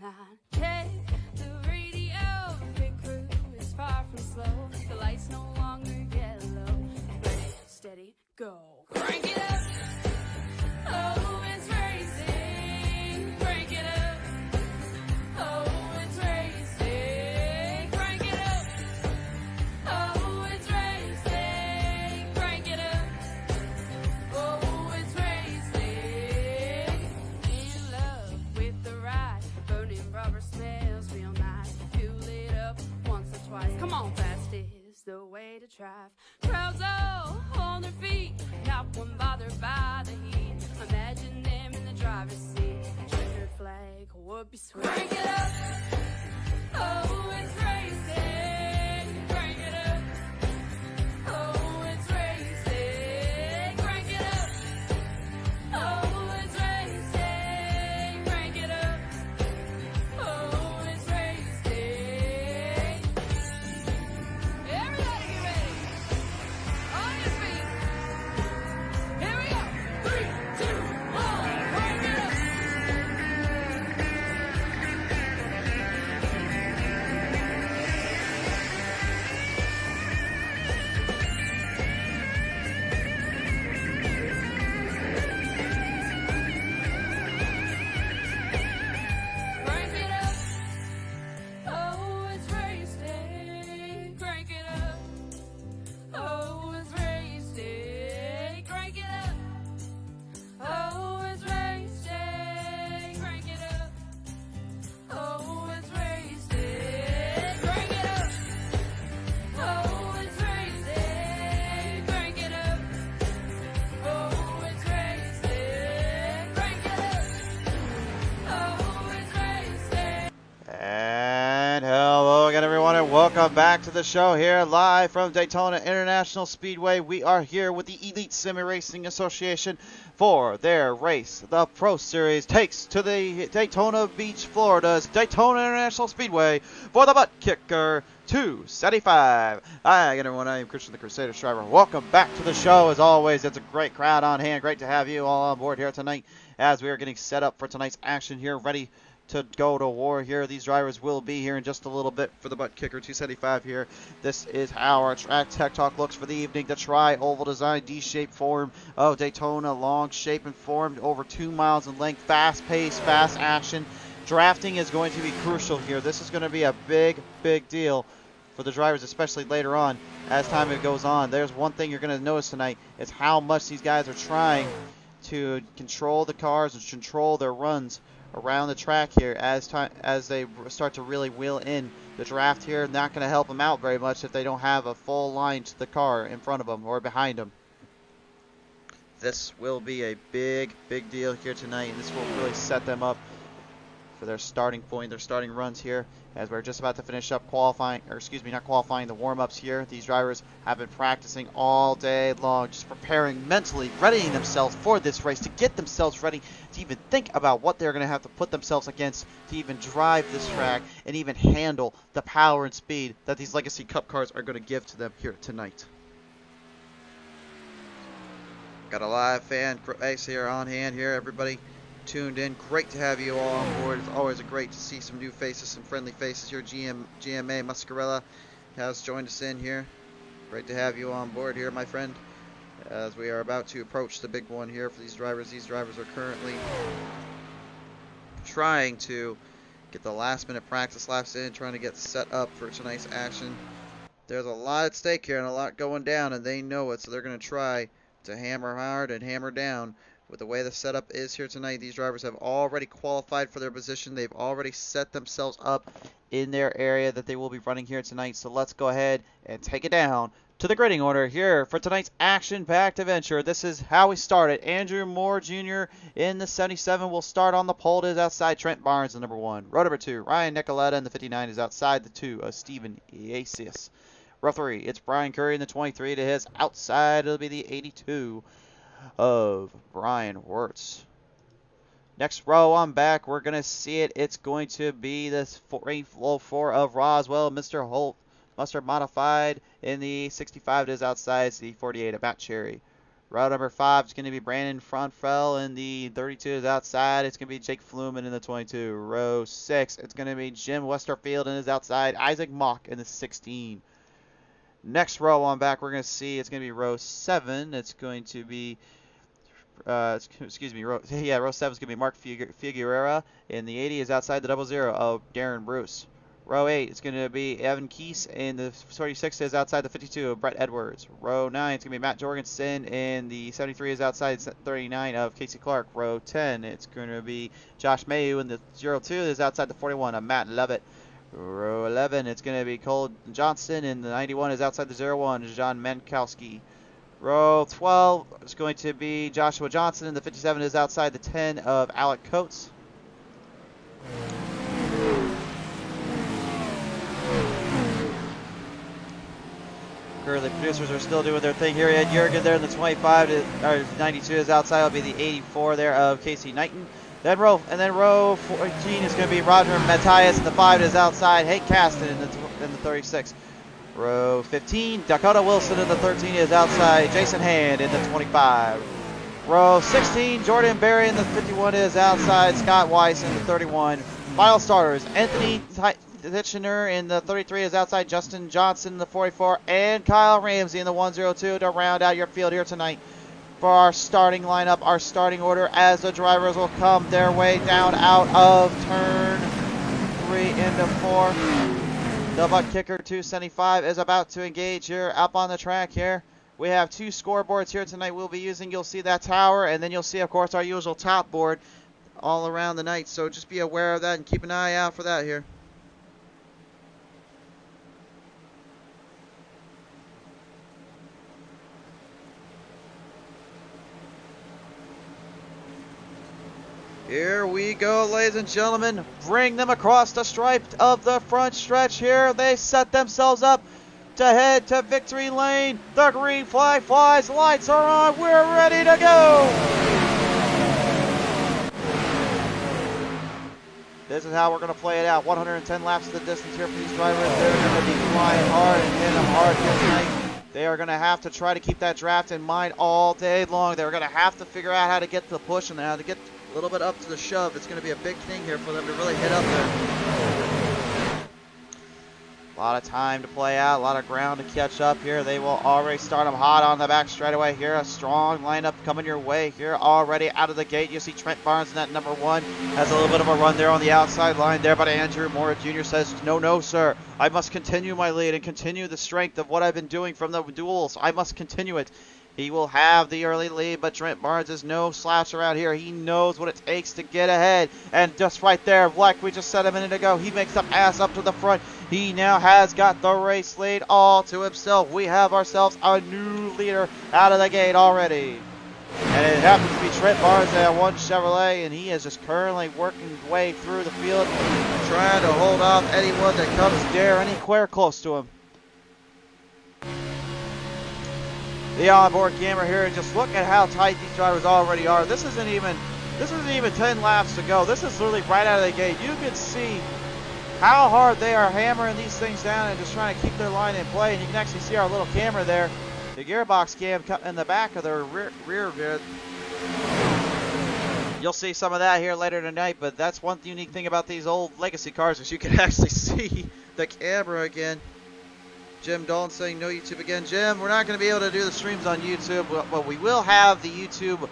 line. Check the radio, pit crew is far from slow. The lights no longer yellow. Ready, steady, go. Crank it up. Oh, it's racing. Crank it up. Oh, it's racing. Crank it up. Oh, it's racing. Crank it up. Oh, it's racing. In love with the ride. Burning rubber smells real nice. Fuel it up once or twice. Come on, fast is the way to drive. Crowds all on their feet, not one bothered by the heat. Imagine them in the driver's seat. Checkered flag would be sweet. Crank it up. Oh, it's racing. Crank it up. Oh, it's racing. Crank it up. Oh, it's racing. Crank it up. Oh, it's racing. Everybody get ready. On your feet. Here we go. 3, 2, 1. Crank it up. Crank it up. Oh, it's racing. Crank it up. Oh, it's racing. Crank it up. Oh, it's racing. Crank it up. Oh, it's racing. Crank it up. Oh, it's racing. Crank it up. Oh, it's racing. Crank it up. Oh, it's racing. And hello again, everyone, and welcome back to the show here live from Daytona International Speedway. We are here with the Elite Semi Racing Association for their race. The Pro Series takes to the Daytona Beach, Florida's Daytona International Speedway for the ButtKicker 275. Hi again, everyone. I am Christian the Crusader Striver. Welcome back to the show. As always, it's a great crowd on hand. Great to have you all on board here tonight as we are getting set up for tonight's action here, ready to go to war here. These drivers will be here in just a little bit for the ButtKicker 275 here. This is how our track tech talk looks for the evening. The tri-oval design D-shaped form of Daytona, long shape and formed over 2 miles in length, fast pace, fast action. Drafting is going to be crucial here. This is going to be a big deal for the drivers, especially later on as time goes on. There's one thing you're going to notice tonight is how much these guys are trying to control the cars and control their runs around the track here as they start to really wheel in. The draft here not going to help them out very much if they don't have a full line to the car in front of them or behind them. This will be a big deal here tonight, and this will really set them up for their starting point, their starting runs here, as we're just about to finish up the warm-ups here. These drivers have been practicing all day long, just preparing mentally, readying themselves for this race, to get themselves ready to even think about what they're going to have to put themselves against to even drive this track and even handle the power and speed that these Legacy Cup cars are going to give to them here tonight. Got a live fan base here on hand here, everybody tuned in. Great to have you all on board. It's always great to see some new faces, some friendly faces here. GMA Muscarella has joined us in here. Great to have you on board here, my friend, as we are about to approach the big one here for these drivers. These drivers are currently trying to get the last minute practice laps in, trying to get set up for tonight's action. There's a lot at stake here and a lot going down, and they know it, so they're going to try to hammer hard and hammer down. With the way the setup is here tonight, these drivers have already qualified for their position. They've already set themselves up in their area that they will be running here tonight. So let's go ahead and take it down to the grading order here for tonight's action-packed adventure. This is how we started. Andrew Moore Jr. in the 77 will start on the pole. It is outside Trent Barnes, the number 1. Row number 2, Ryan Nicoletta in the 59 is outside the 2 of Stephen Iasius. Row 3, it's Brian Curry in the 23 to his outside. It'll be the 82 of Brian Wirtz. Next row on back, we're going to see it. It's going to be this low 4 of Roswell. Mr. Holt, Mustard modified in the 65 to his outside. The 48 of Matt Cherry. Row number 5 is going to be Brandon Fronfell in the 32 is outside. It's going to be Jake Fluman in the 22. Row 6, it's going to be Jim Westerfield and is outside. Isaac Mock in the 16. Next row on back, we're going to see it's going to be row 7. It's going to be, row 7 is going to be Mark Figueroa. In the 80 is outside the 00 of Darren Bruce. Row 8 is going to be Evan Keese, and the 46 is outside the 52 of Brett Edwards. Row 9 is going to be Matt Jorgensen, and the 73 is outside 39 of Casey Clark. Row 10, it's going to be Josh Mayu, and the 02 is outside the 41 of Matt Lovett. Row 11, it's going to be Cole Johnson, and the 91 is outside the 01 of John Mankowski. Row 12 is going to be Joshua Johnson, and the 57 is outside the 10 of Alec Coates. Currently, producers are still doing their thing here. Ed Jurgen there in the 25, or 92 is outside. It'll be the 84 there of Casey Knighton. Then row 14 is going to be Roger Matthias, and the 5 is outside. Hank Caston in the 36. Row 15, Dakota Wilson in the 13 is outside. Jason Hand in the 25. Row 16, Jordan Berry in the 51 is outside. Scott Weiss in the 31. Final starters, Anthony Titchener in the 33 is outside. Justin Johnson in the 44. And Kyle Ramsey in the 102 to round out your field here tonight for our starting lineup, our starting order, as the drivers will come their way down out of turn 3 into 4. The ButtKicker 275 is about to engage here up on the track here. We have 2 scoreboards here tonight we'll be using. You'll see that tower, and then you'll see, of course, our usual top board all around the night. So just be aware of that and keep an eye out for that here. Here we go, ladies and gentlemen. Bring them across the stripe of the front stretch here. They set themselves up to head to victory lane. The green flag flies. Lights are on. We're ready to go. This is how we're going to play it out. 110 laps of the distance here for these drivers. They're going to be flying hard and hitting them hard here tonight. They are going to have to try to keep that draft in mind all day long. They're going to have to figure out how to get to the push and how to get a little bit up to the shove. It's going to be a big thing here for them to really hit up there. A lot of time to play out, a lot of ground to catch up here. They will already start them hot on the back straightaway here. A strong lineup coming your way here already out of the gate. You see Trent Barnes in that number 1. Has a little bit of a run there on the outside line there, but Andrew Moore Jr. says, no, sir. I must continue my lead and continue the strength of what I've been doing from the duels. I must continue it. He will have the early lead, but Trent Barnes is no slouch around here. He knows what it takes to get ahead. And just right there, like we just said a minute ago, he makes the pass up to the front. He now has got the race lead all to himself. We have ourselves a new leader out of the gate already. And it happens to be Trent Barnes at 1 Chevrolet, and he is just currently working his way through the field, trying to hold off anyone that comes dare anywhere close to him. The onboard camera here, and just look at how tight these drivers already are. This isn't even 10 laps to go. This is literally right out of the gate. You can see how hard they are hammering these things down and just trying to keep their line in play. And you can actually see our little camera there, the gearbox cam in the back of their rear view. You'll see some of that here later tonight, but that's one unique thing about these old legacy cars is you can actually see the camera again. Jim Dalton saying no YouTube again. Jim, we're not going to be able to do the streams on YouTube, but we will have the YouTube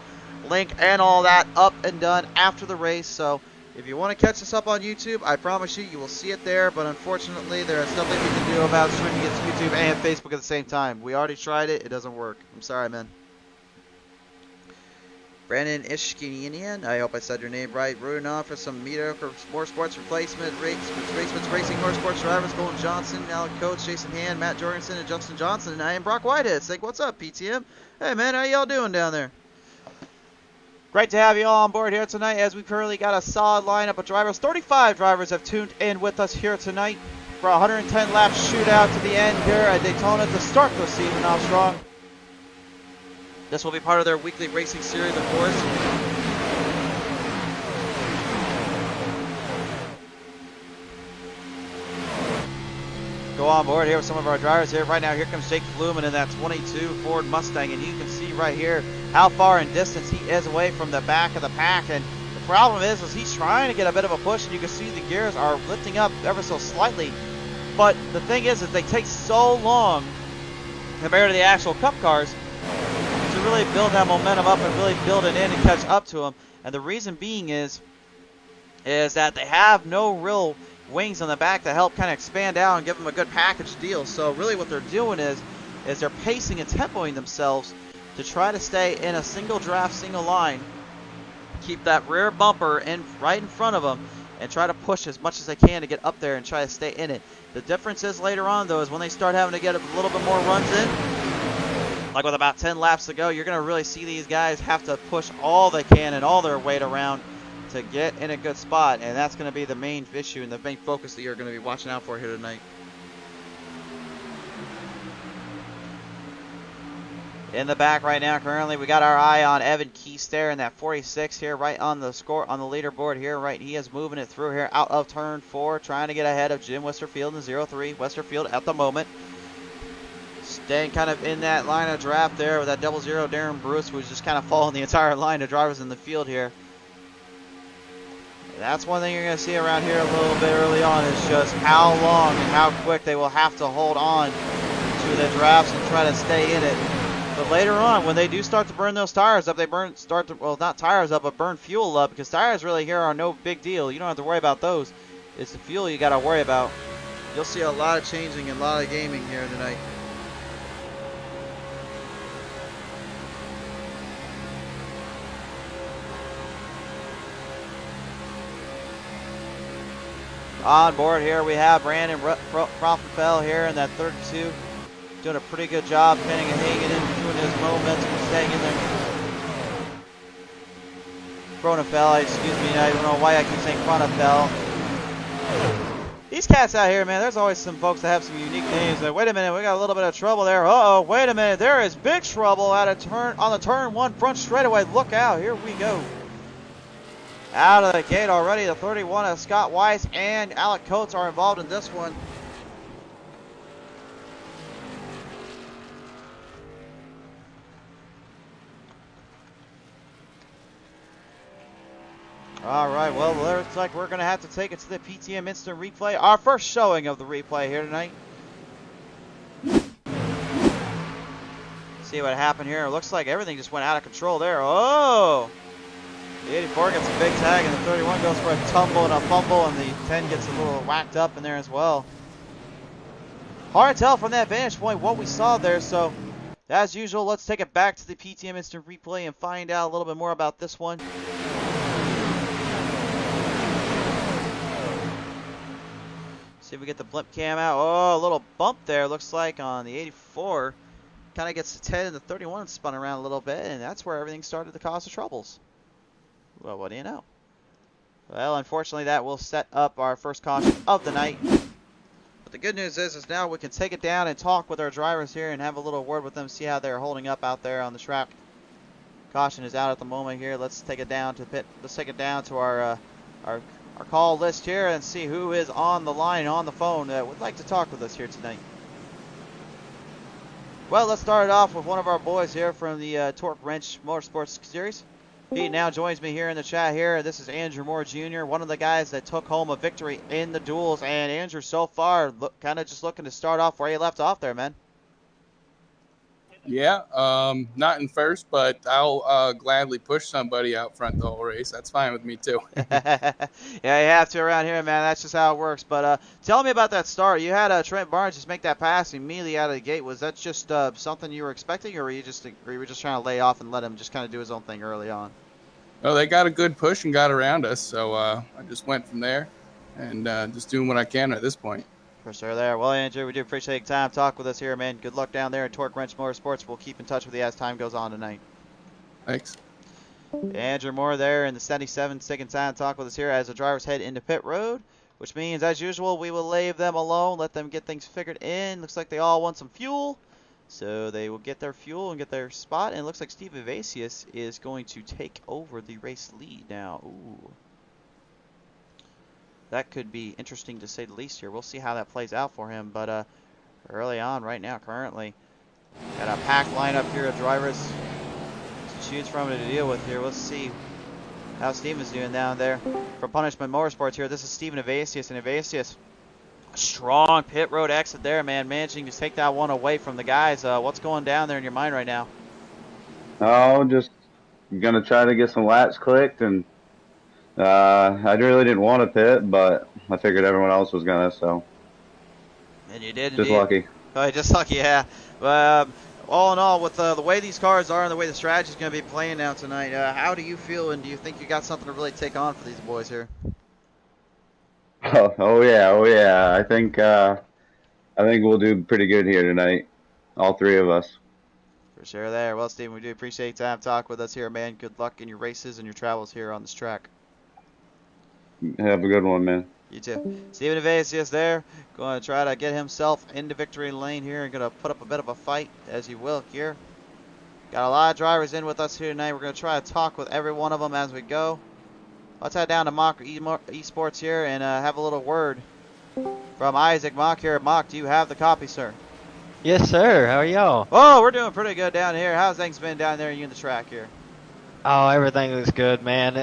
link and all that up and done after the race. So if you want to catch us up on YouTube, I promise you will see it there. But unfortunately, there is nothing we can do about streaming it to YouTube and Facebook at the same time. We already tried it. It doesn't work. I'm sorry, man. Brandon Ishkinian, I hope I said your name right. Rooting on for some mediocre motorsports replacements, racing motorsports drivers. Colin Johnson, Alec Coates, Jason Hand, Matt Jorgensen, and Justin Johnson. And I am Brock Whitehead. Say, what's up, PTM? Hey, man, how y'all doing down there? Great to have you all on board here tonight as we currently got a solid lineup of drivers. 35 drivers have tuned in with us here tonight for a 110 lap shootout to the end here at Daytona to start the season off strong. This will be part of their weekly racing series, of course. go on board here with some of our drivers here. Right now, here comes Jake Fluman in that 22 Ford Mustang, and you can see right here how far in distance he is away from the back of the pack. And the problem is he's trying to get a bit of a push, and you can see the gears are lifting up ever so slightly. But the thing is they take so long compared to the actual Cup cars to really build that momentum up and really build it in and catch up to them. And the reason being is that they have no real wings on the back to help kind of expand out and give them a good package deal. So really what they're doing is they're pacing and tempoing themselves to try to stay in a single draft, single line, keep that rear bumper in right in front of them, and try to push as much as they can to get up there and try to stay in it. The difference is later on, though, is when they start having to get a little bit more runs in, like with about 10 laps to go, you're going to really see these guys have to push all they can and all their weight around to get in a good spot, and that's going to be the main issue and the main focus that you're going to be watching out for here tonight. In the back right now, currently, we got our eye on Evan Keister in that 46 here, right on the score on the leaderboard here. Right, he is moving it through here out of turn 4, trying to get ahead of Jim Westerfield in 03. Westerfield at the moment staying kind of in that line of draft there with that 00 Darren Bruce, who's just kind of following the entire line of drivers in the field here. That's one thing you're going to see around here a little bit early on, is just how long and how quick they will have to hold on to the drafts and try to stay in it. But later on, when they do start to burn those tires up, well, not tires up, but burn fuel up, because tires really here are no big deal. You don't have to worry about those. It's the fuel you got to worry about. You'll see a lot of changing and a lot of gaming here tonight. On board here we have Brandon Profenfeld here in that 32. Doing a pretty good job pinning and hanging in, doing his momentum, staying in there. Cronenfeld, excuse me, I don't know why I keep saying Cronenfeld. These cats out here, man, there's always some folks that have some unique names. Like, wait a minute, we got a little bit of trouble there. Uh-oh, wait a minute, there is big trouble at a turn on the turn 1 front straightaway. Look out, here we go. Out of the gate already, the 31 of Scott Weiss and Alec Coates are involved in this one. All right, well, looks like we're going to have to take it to the PTM Instant Replay. Our first showing of the replay here tonight. See what happened here. It looks like everything just went out of control there. Oh! The 84 gets a big tag, and the 31 goes for a tumble and a fumble, and the 10 gets a little whacked up in there as well. Hard to tell from that vantage point what we saw there, so as usual, let's take it back to the PTM Instant Replay and find out a little bit more about this one. See if we get the blimp cam out. Oh, a little bump there, looks like, on the 84. Kind of gets the 10 and the 31 spun around a little bit, and that's where everything started to cause the troubles. Well, what do you know? Well, unfortunately, that will set up our first caution of the night. But the good news is now we can take it down and talk with our drivers here and have a little word with them, see how they're holding up out there on the track. Caution is out at the moment here. Let's take it down to pit. Let's take it down to our call list here and see who is on the line on the phone that would like to talk with us here tonight. Well, let's start it off with one of our boys here from the Torque Wrench Motorsports Series. He now joins me here in the chat here. This is Andrew Moore Jr., one of the guys that took home a victory in the duels. And Andrew, so far, kind of just looking to start off where you left off there, man. Yeah, not in first, but I'll gladly push somebody out front the whole race. That's fine with me, too. Yeah, you have to around here, man. That's just how it works. But tell me about that start. You had Trent Barnes just make that pass immediately out of the gate. Was that just something you were expecting, or were you just trying to lay off and let him just kind of do his own thing early on? Well, they got a good push and got around us, so I just went from there and just doing what I can at this point. For sure there. Well, Andrew, we do appreciate your time. Talk with us here, man. Good luck down there at Torque Wrench Motorsports. We'll keep in touch with you as time goes on tonight. Thanks. Andrew Moore there in the 77-second time. Talk with us here as the drivers head into pit road, which means, as usual, we will leave them alone, let them get things figured in. Looks like they all want some fuel, so they will get their fuel and get their spot. And it looks like Steve Evasius is going to take over the race lead now. Ooh. that could be interesting to say the least here. We'll see how that plays out for him. But early on right now, currently, got a packed lineup here of drivers to choose from and to deal with here. Let's see how Steven's doing down there. From Punishment Motorsports here, this is Steven Evasius, and Evasius, strong pit road exit there, man, managing to take that one away from the guys. What's going down there in your mind right now? Oh, just gonna try to get some laps clicked, and I really didn't want to pit, but I figured everyone else was gonna, so. And you did, just indeed. lucky. Oh, just lucky, yeah. All in all, with the way these cars are and the way the strategy is going to be playing now tonight, how do you feel, and do you think you got something to really take on for these boys here? Oh yeah. I think we'll do pretty good here tonight, all three of us. For sure there. Well, Steven, we do appreciate your time talk with us here, man. Good luck in your races and your travels here on this track. Have a good one, man. You too. Steven Evasius there, going to try to get himself into victory lane here and going to put up a bit of a fight, as he will here. Got a lot of drivers in with us here tonight. We're going to try to talk with every one of them as we go. Let's head down to Mock Esports here and have a little word from Isaac Mock here. Mock, do you have the copy, sir? Yes, sir. How are y'all? Oh, we're doing pretty good down here. How's things been down there and you in the track here? Oh, everything looks good, man.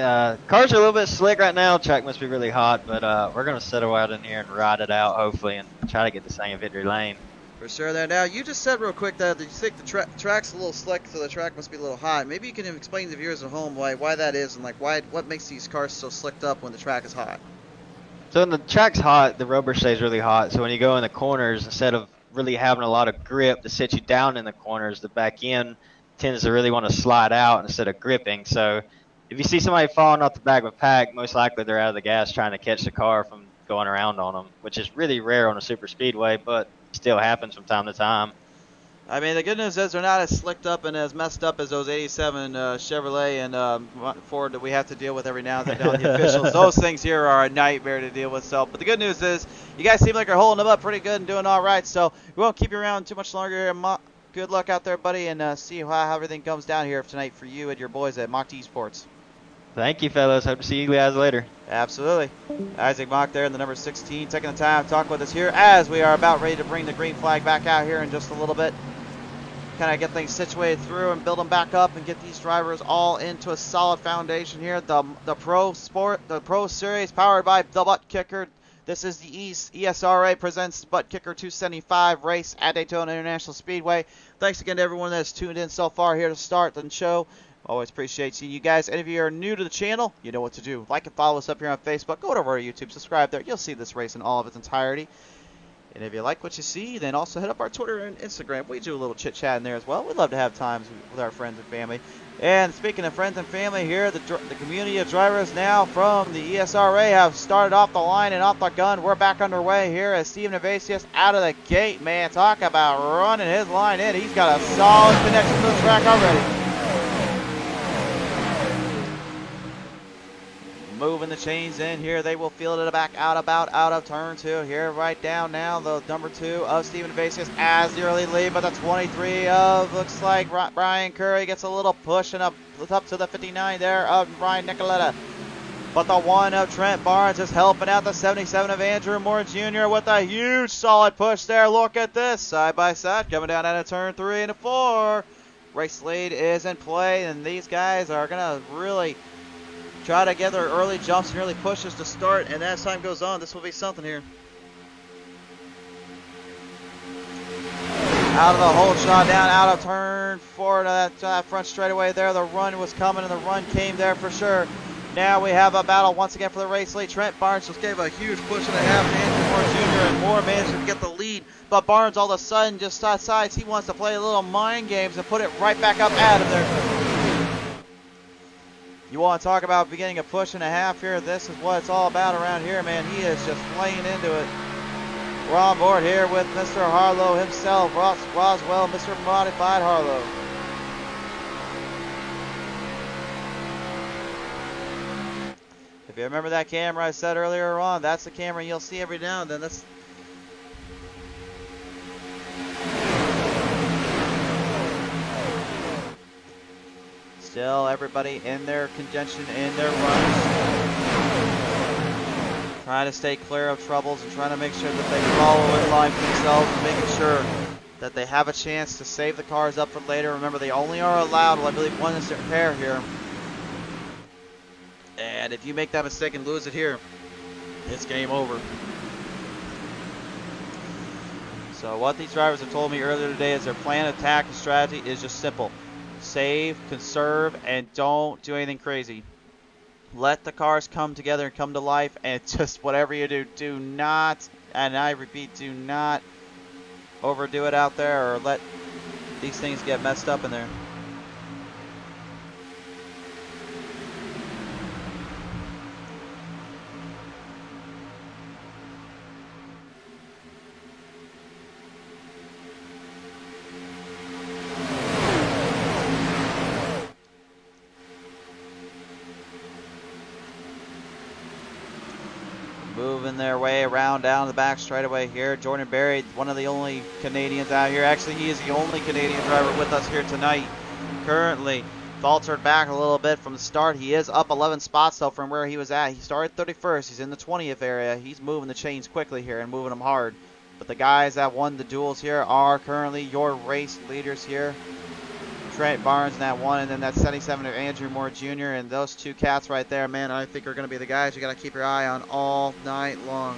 Cars are a little bit slick right now. Track must be really hot, but we're going to settle out in here and ride it out, hopefully, and try to get the same victory lane. For sure there. Now, you just said real quick that you think the track's a little slick, so the track must be a little hot. Maybe you can explain to the viewers at home why that is, and what makes these cars so slicked up when the track is hot. So when the track's hot, the rubber stays really hot. So when you go in the corners, instead of really having a lot of grip to sit you down in the corners, the back end tends to really want to slide out instead of gripping. So if you see somebody falling off the back of a pack, most likely they're out of the gas trying to catch the car from going around on them, which is really rare on a super speedway, but still happens from time to time. I mean, the good news is they're not as slicked up and as messed up as those 87 Chevrolet and Ford that we have to deal with every now and then down the officials. Those things here are a nightmare to deal with. So, but the good news is you guys seem like you're holding them up pretty good and doing all right. So we won't keep you around too much longer here. Good luck out there, buddy, and see how everything comes down here tonight for you and your boys at Mock Esports. Thank you, fellas. Hope to see you guys later. Absolutely. Isaac Mock there in the number 16, taking the time to talk with us here as we are about ready to bring the green flag back out here in just a little bit. Kind of get things situated through and build them back up and get these drivers all into a solid foundation here. The Pro Series powered by the ButtKicker. This is the ESRA presents ButtKicker 275 race at Daytona International Speedway. Thanks again to everyone that's tuned in so far here to start the show. Always appreciate seeing you guys. And if you are new to the channel, you know what to do. Like and follow us up here on Facebook. Go over to our YouTube, subscribe there. You'll see this race in all of its entirety. And if you like what you see, then also hit up our Twitter and Instagram. We do a little chit-chat in there as well. We'd love to have times with our friends and family. And speaking of friends and family here, the community of drivers now from the ESRA have started off the line and off the gun. We're back underway here as Steven Evasius out of the gate, man. Talk about running his line in. He's got a solid connection to the track already. Moving the chains in here. They will field it back out of turn 2 here. Right down now the number 2 of Steven Evasius as the early lead, but the 23 of looks like Brian Curry gets a little push and up to the 59 there of Brian Nicoletta. But the 1 of Trent Barnes is helping out the 77 of Andrew Moore Jr. with a huge solid push there. Look at this side by side coming down out of turn 3 and 4. Race lead is in play, and these guys are gonna really try to get their early jumps and early pushes to start, and as time goes on, this will be something here. Out of the hole shot down, out of turn 4 to that front straightaway there. The run was coming, and the run came there for sure. Now we have a battle once again for the race lead. Trent Barnes just gave a huge push and a half to Andrew Moore Jr., and Moore managed to get the lead. But Barnes all of a sudden just decides he wants to play a little mind games and put it right back up out of there. You want to talk about beginning a push and a half here? This is what it's all about around here, man. He is just playing into it. We're on board here with Mr. Harlow himself, Roswell, Mr. Modified Harlow. If you remember that camera I said earlier on, that's the camera you'll see every now and then. That's still everybody in their contention, in their runs. trying to stay clear of troubles and trying to make sure that they follow in line for themselves and making sure that they have a chance to save the cars up for later. Remember, they only are allowed, well, I believe, one instant repair here. And if you make that mistake and lose it here, it's game over. So what these drivers have told me earlier today is their plan, attack, and strategy is just simple. Save, conserve, and don't do anything crazy. Let the cars come together and come to life, and just whatever you do, do not, and I repeat, do not overdo it out there or let these things get messed up in there. Moving their way around down the back straightaway here. Jordan Berry, one of the only Canadians out here. Actually, he is the only Canadian driver with us here tonight. Currently faltered back a little bit from the start. He is up 11 spots though from where he was at. He started 31st. He's in the 20th area. He's moving the chains quickly here and moving them hard. But the guys that won the duels here are currently your race leaders here. Trent Barnes in that one, and then that 77 of Andrew Moore Jr. And those two cats right there, man, I think are going to be the guys you got to keep your eye on all night long.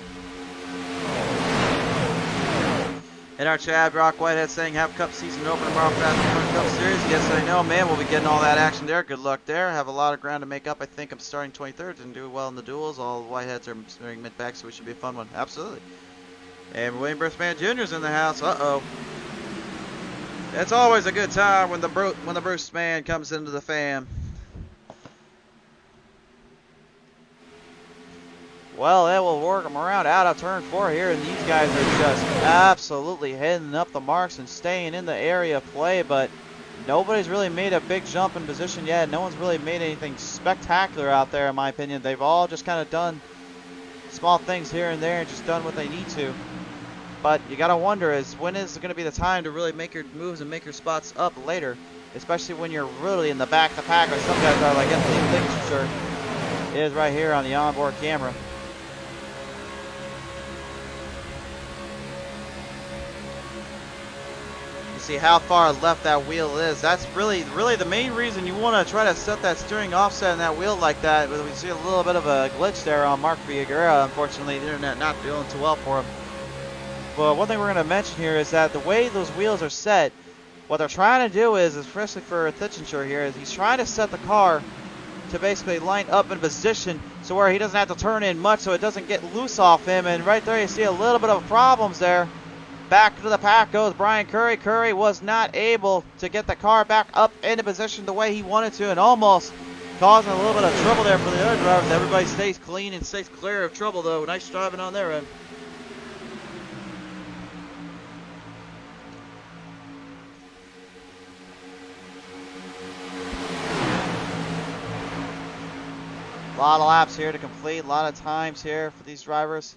And our Chad Brock Whitehead saying, have Cup season open tomorrow for the Cup Series. Yes, I know, man. We'll be getting all that action there. Good luck there. Have a lot of ground to make up. I think I'm starting 23rd. Didn't do well in the duels. All the Whiteheads are smearing mid back, so we should be a fun one. Absolutely. And William Bruceman Jr. is in the house. Uh-oh. It's always a good time when the Bruce man comes into the fam. Well, that will work them around out of turn 4 here, and these guys are just absolutely heading up the marks and staying in the area of play, but nobody's really made a big jump in position yet. No one's really made anything spectacular out there, in my opinion. They've all just kind of done small things here and there and just done what they need to. But you got to wonder is when is going to be the time to really make your moves and make your spots up later, especially when you're really in the back of the pack, like some guys are, like Anthony Signature is right here on the onboard camera. You see how far left that wheel is. That's really the main reason you want to try to set that steering offset in that wheel like that. We see a little bit of a glitch there on Mark Villagura. Unfortunately, the internet not doing too well for him. But one thing we're going to mention here is that the way those wheels are set, what they're trying to do is, especially for Thitchenshire here, is he's trying to set the car to basically line up in position so where he doesn't have to turn in much so it doesn't get loose off him. And right there you see a little bit of problems there. Back to the pack goes Brian Curry. Curry was not able to get the car back up into position the way he wanted to and almost causing a little bit of trouble there for the other drivers. Everybody stays clean and stays clear of trouble though. Nice driving on their end. A lot of laps here to complete, a lot of times here for these drivers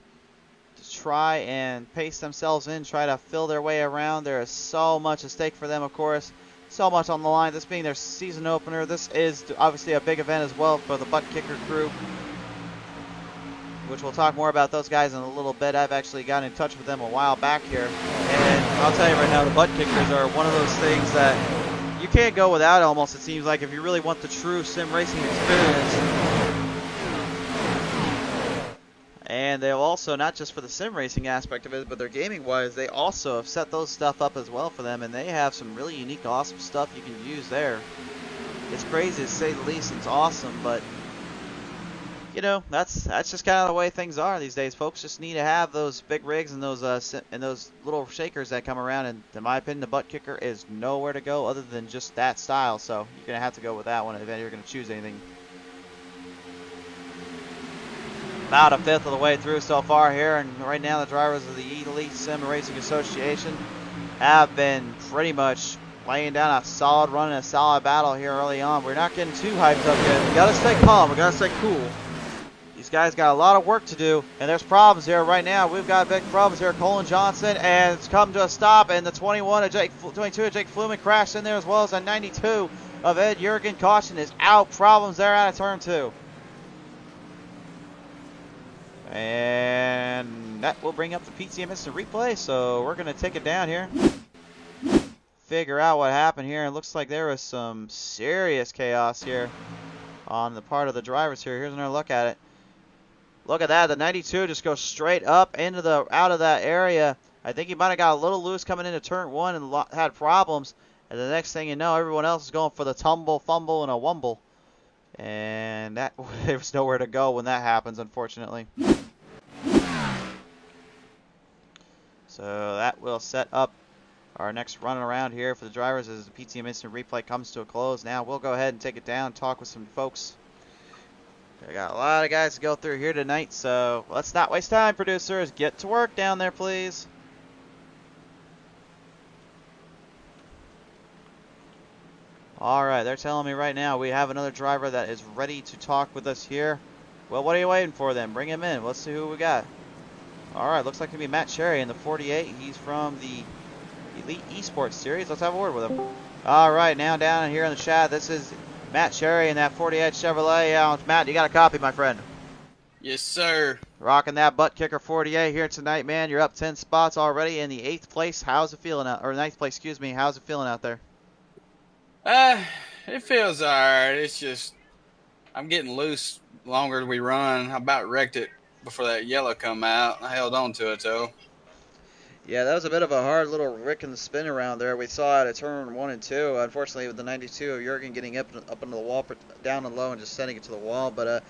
to try and pace themselves in, try to fill their way around. There is so much at stake for them, of course, so much on the line. This being their season opener, this is obviously a big event as well for the ButtKicker crew, which we'll talk more about those guys in a little bit. I've actually gotten in touch with them a while back here, and I'll tell you right now, the ButtKickers are one of those things that you can't go without almost, it seems like, if you really want the true sim racing experience. And they'll also, not just for the sim racing aspect of it, but their gaming wise, they also have set those stuff up as well for them, and they have some really unique, awesome stuff you can use there. It's crazy to say the least, it's awesome, but you know, that's just kind of the way things are these days. Folks just need to have those big rigs and those little shakers that come around, and in my opinion, the ButtKicker is nowhere to go other than just that style, so you're going to have to go with that one if you're going to choose anything. About a fifth of the way through so far here, and right now the drivers of the Elite Sim Racing Association have been pretty much laying down a solid run and a solid battle here early on. We're not getting too hyped up yet. We got to stay calm. We got to stay cool. These guys got a lot of work to do, and there's problems here right now. We've got big problems here. Colin Johnson, and it's come to a stop, and the 22 of Jake Fluman crashed in there, as well as a 92 of Ed Jurgen. Caution is out. Problems there out of turn 2. And that will bring up the PTM instant replay. So we're going to take it down here. Figure out what happened here. It looks like there was some serious chaos here on the part of the drivers here. Here's another look at it. Look at that. The 92 just goes straight up into the out of that area. I think he might have got a little loose coming into turn 1 and had problems. And the next thing you know, everyone else is going for the tumble, fumble, and a wumble. And that there was nowhere to go when that happens, unfortunately. So that will set up our next run around here for the drivers as the PTM instant replay comes to a close. Now we'll go ahead and take it down, talk with some folks. We got a lot of guys to go through here tonight, so let's not waste time, producers. Get to work down there, please. All right, they're telling me right now we have another driver that is ready to talk with us here. Well, what are you waiting for then? Bring him in. Let's see who we got. All right, looks like it'll be Matt Cherry in the 48. He's from the Elite Esports Series. Let's have a word with him. All right, now down here in the chat, this is Matt Cherry in that 48 Chevrolet. Matt, you got a copy, my friend? Yes, sir. Rocking that ButtKicker 48 here tonight, man. You're up 10 spots already in the 8th place. How's it feeling out? Or 9th place, excuse me. How's it feeling out there? It feels all right. It's just I'm getting loose the longer we run. I about wrecked it before that yellow come out. I held on to it, though. Yeah, that was a bit of a hard little rick and spin around there. We saw it at turn 1 and 2. Unfortunately, with the 92 of Jurgen getting up into the wall, down and low, and just sending it to the wall. But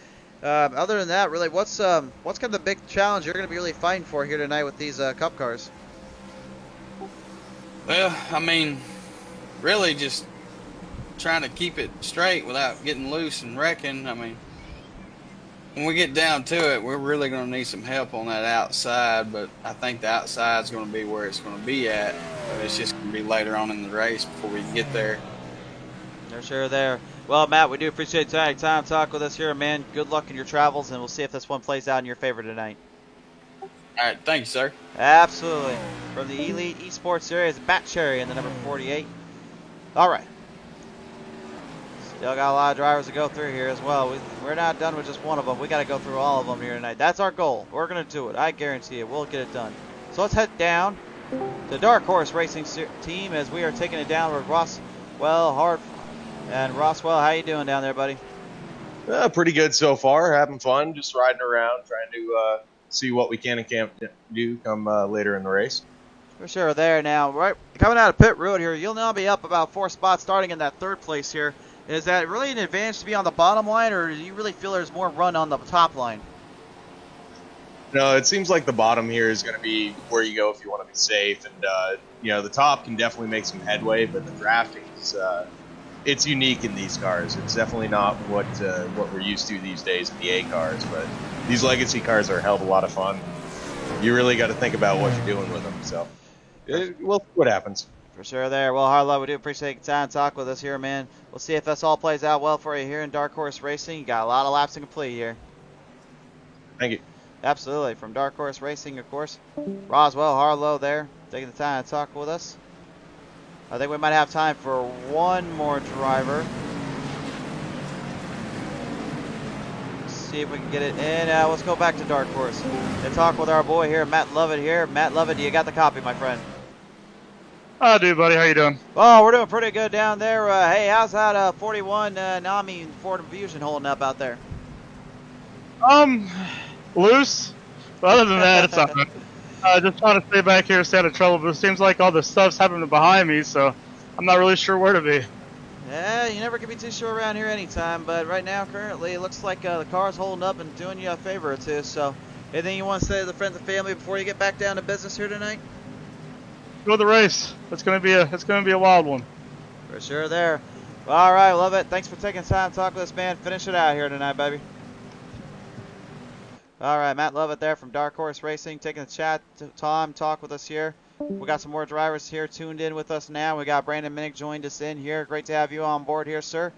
other than that, really, what's kind of the big challenge you're going to be really fighting for here tonight with these Cup cars? Well, I mean, really just trying to keep it straight without getting loose and wrecking. I mean, when we get down to it, we're really going to need some help on that outside, but I think the outside's going to be where it's going to be at. But it's just going to be later on in the race before we get there. They're sure there. Well, Matt, we do appreciate taking time to talk with us here, man. Good luck in your travels, and we'll see if this one plays out in your favor tonight. All right, thank you, sir. Absolutely. From the Elite Esports Series, Matt Cherry in the number 48. All right. Still got a lot of drivers to go through here as well. We're not done with just one of them. We got to go through all of them here tonight. That's our goal. We're going to do it. I guarantee it. We'll get it done. So let's head down to Dark Horse Racing Team as we are taking it down with Roswell Hart. And Roswell, how you doing down there, buddy? Pretty good so far. Having fun, just riding around, trying to see what we can and can't do come later in the race. For sure there now. Right, coming out of pit road here, you'll now be up about 4 spots starting in that 3rd place here. Is that really an advantage to be on the bottom line, or do you really feel there's more run on the top line? No, it seems like the bottom here is going to be where you go if you want to be safe. And, the top can definitely make some headway, but the drafting is it's unique in these cars. It's definitely not what we're used to these days in the A cars, but these legacy cars are a hell of a lot of fun. You really got to think about what you're doing with them. So we'll see what happens. For sure there. Well, Harlow, we do appreciate your time to talk with us here, man. We'll see if this all plays out well for you here in Dark Horse Racing. You got a lot of laps to complete here. Thank you. Absolutely. From Dark Horse Racing, of course. Roswell Harlow there, taking the time to talk with us. I think we might have time for one more driver. Let's see if we can get it in. Let's go back to Dark Horse and talk with our boy here, Matt Lovett here. Matt Lovett, you got the copy, my friend? I do, buddy. How you doing? Oh, we're doing pretty good down there. Hey, how's that 41 Nami Ford Fusion holding up out there? Loose. But other than that, it's not. Just trying to stay back here, stay out of trouble. But it seems like all the stuff's happening behind me, so I'm not really sure where to be. Yeah, you never can be too sure around here anytime. But right now, currently, it looks like the car's holding up and doing you a favor or two. So, anything you want to say to the friends and family before you get back down to business here tonight? Go the race. It's gonna be a wild one. For sure there. All right, love it. Thanks for taking time to talk with us, man. Finish it out here tonight, baby. All right, Matt Lovett there from Dark Horse Racing, taking the chat to Tom, talk with us here. We got some more drivers here tuned in with us now. We got Brandon Minnick joined us in here. Great to have you on board here, sir.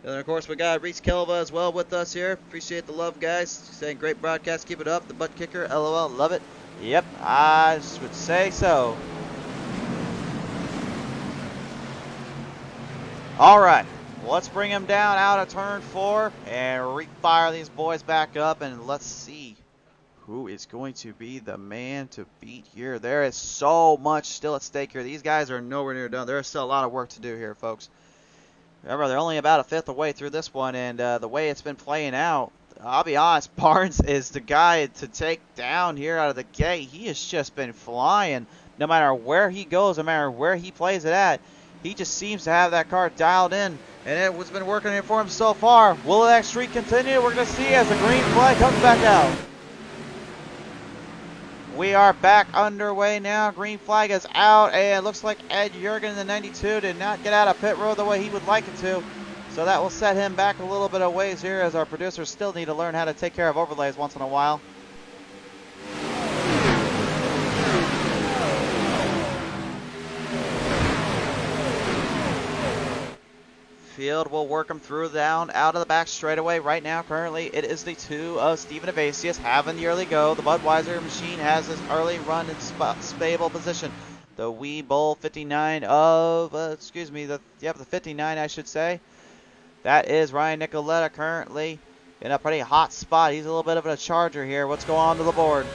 And then, of course, we got Reese Kelva as well with us here. Appreciate the love, guys. Saying great broadcast. Keep it up. The ButtKicker, LOL. Love it. Yep, I would say so. All right, let's bring him down out of turn 4 and refire these boys back up, and let's see who is going to be the man to beat here. There is so much still at stake here. These guys are nowhere near done. There is still a lot of work to do here, folks. Remember, they're only about a fifth of the way through this one, and the way it's been playing out, I'll be honest, Barnes is the guy to take down here out of the gate. He has just been flying. No matter where he goes, no matter where he plays it at, he just seems to have that car dialed in, and it has been working for him so far. Will that streak continue? We're going to see as the green flag comes back out. We are back underway now. Green flag is out, and it looks like Ed Jurgen in the 92 did not get out of pit road the way he would like it to. So that will set him back a little bit of ways here, as our producers still need to learn how to take care of overlays once in a while. Field will work him through down out of the back straightaway. Right now, currently, it is the 2 of Steven Evasius having the early go. The Budweiser machine has his early run in stable position. The Wee Bull 59 of, the 59, I should say. That is Ryan Nicoletta currently in a pretty hot spot. He's a little bit of a charger here. What's going on to the board?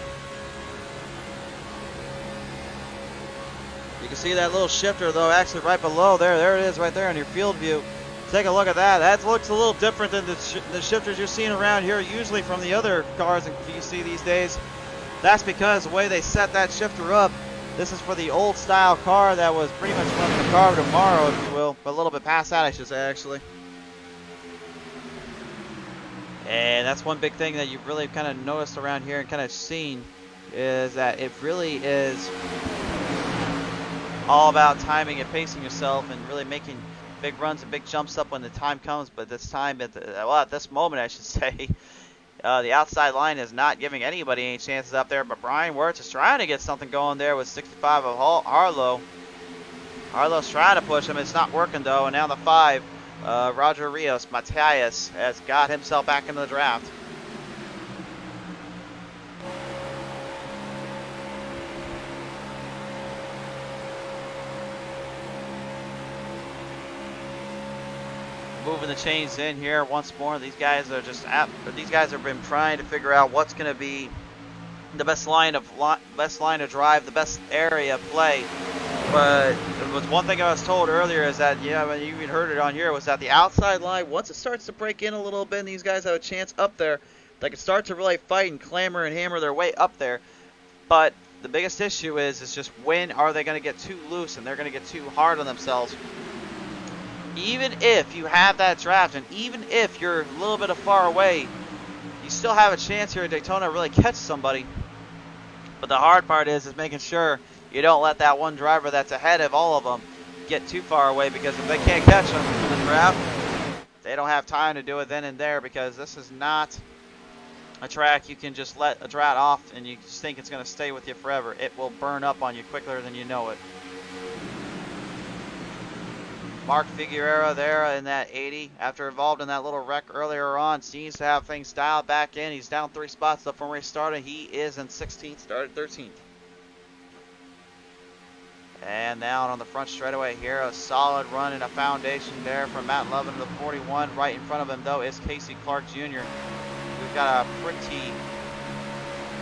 You can see that little shifter, though, actually right below there. There it is right there in your field view. Take a look at that. That looks a little different than the shifters you're seeing around here, usually from the other cars that you see these days. That's because the way they set that shifter up, this is for the old style car that was pretty much running the car of tomorrow, if you will. But a little bit past that, I should say, actually. And that's one big thing that you've really kind of noticed around here and kind of seen, is that it really is all about timing and pacing yourself and really making big runs and big jumps up when the time comes. But this time, at this moment, I should say, the outside line is not giving anybody any chances up there. But Brian Wirtz is trying to get something going there with 65 of Harlow. Harlow's trying to push him. It's not working, though. And now the 5, Roger Rios, Matthias, has got himself back into the draft. Moving the chains in here once more. These guys are just these guys have been trying to figure out what's going to be the best line of drive, the best area of play. But it was one thing I was told earlier is that, yeah, when you even heard it on here, was that the outside line, once it starts to break in a little bit and these guys have a chance up there, they can start to really fight and clamor and hammer their way up there. But the biggest issue is just when are they going to get too loose and they're going to get too hard on themselves. Even if you have that draft and even if you're a little bit far away, you still have a chance here at Daytona to really catch somebody. But the hard part is making sure you don't let that one driver that's ahead of all of them get too far away, because if they can't catch them in the draft, they don't have time to do it then and there, because this is not a track you can just let a drought off and you just think it's going to stay with you forever. It will burn up on you quicker than you know it. Mark Figueroa there in that 80, after involved in that little wreck earlier on, seems to have things dialed back in. He's down 3 spots up from where he started. He is in 16th, started 13th. And now on the front straightaway here, a solid run and a foundation there from Matt Lovin to the 41. Right in front of him, though, is Casey Clark Jr. We've got a pretty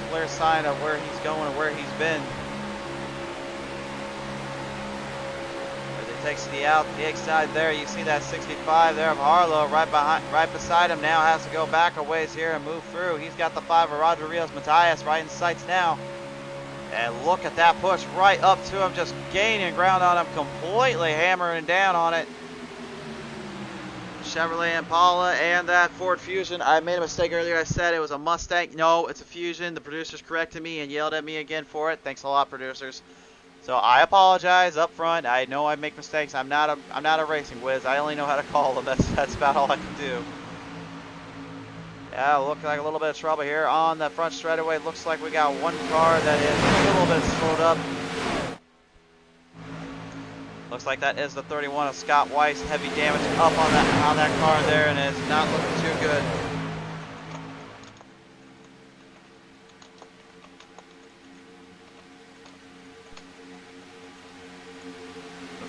clear sign of where he's going and where he's been. Takes the outside there. You see that 65 there of Harlow right beside him now. Has to go back a ways here and move through. He's got the 5 of Roger Rios Matthias right in sights now. And look at that push right up to him, just gaining ground on him, completely hammering down on it. Chevrolet Impala and that Ford Fusion. I made a mistake earlier. I said it was a Mustang. No, it's a Fusion. The producers corrected me and yelled at me again for it. Thanks a lot, producers. So I apologize up front. I know I make mistakes. I'm not a racing whiz. I only know how to call them. That's about all I can do. Yeah, look like a little bit of trouble here on the front straightaway. Looks like we got one car that is a little bit slowed up. Looks like that is the 31 of Scott Weiss. Heavy damage up on that car there, and it's not looking too good.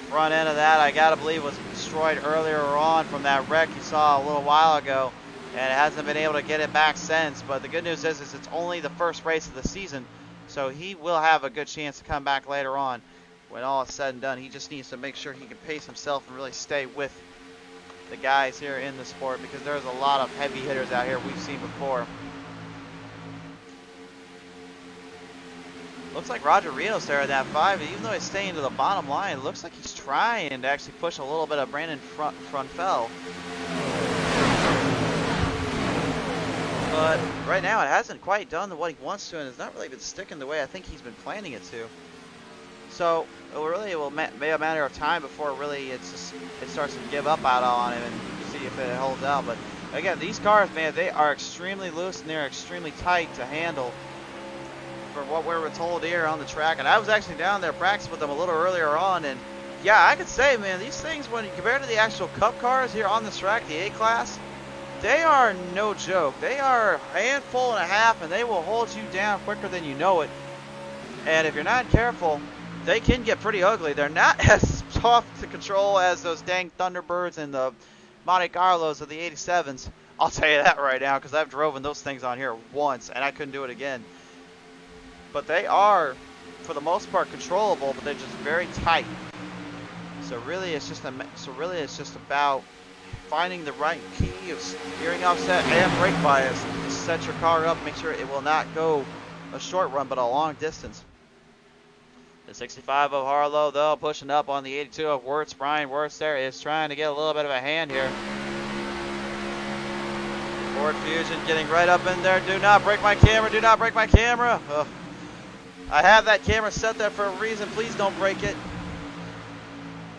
Front end of that, I gotta believe, was destroyed earlier on from that wreck you saw a little while ago. and hasn't been able to get it back since. But the good news is it's only the first race of the season, so he will have a good chance to come back later on. When all is said and done, he just needs to make sure he can pace himself and really stay with the guys here in the sport, because there's a lot of heavy hitters out here we've seen before. Looks like Roger Rios there at that 5, even though he's staying to the bottom line, it looks like he's trying to actually push a little bit of Brandon Fronfel. But right now it hasn't quite done what he wants to, and it's not really been sticking the way I think he's been planning it to. So it will be a matter of time before really it starts to give up out on him and see if it holds out. But again, these cars, man, they are extremely loose and they're extremely tight to handle for what we were told here on the track. And I was actually down there practicing with them a little earlier on, and yeah, I could say, man, these things, when compared to the actual Cup cars here on this track, the A-Class, they are no joke. They are a handful and a half, and they will hold you down quicker than you know it. And if you're not careful, they can get pretty ugly. They're not as tough to control as those dang Thunderbirds and the Monte Carlos of the 87s. I'll tell you that right now, because I've driven those things on here once, and I couldn't do it again. But they are, for the most part, controllable, but they're just very tight. So really, it's just about finding the right key of steering offset and brake bias to set your car up, make sure it will not go a short run, but a long distance. The 65 of Harlow, though, pushing up on the 82 of Wirtz. Brian Wirtz there is trying to get a little bit of a hand here. Ford Fusion getting right up in there. Do not break my camera. Do not break my camera. Ugh. I have that camera set there for a reason. Please don't break it.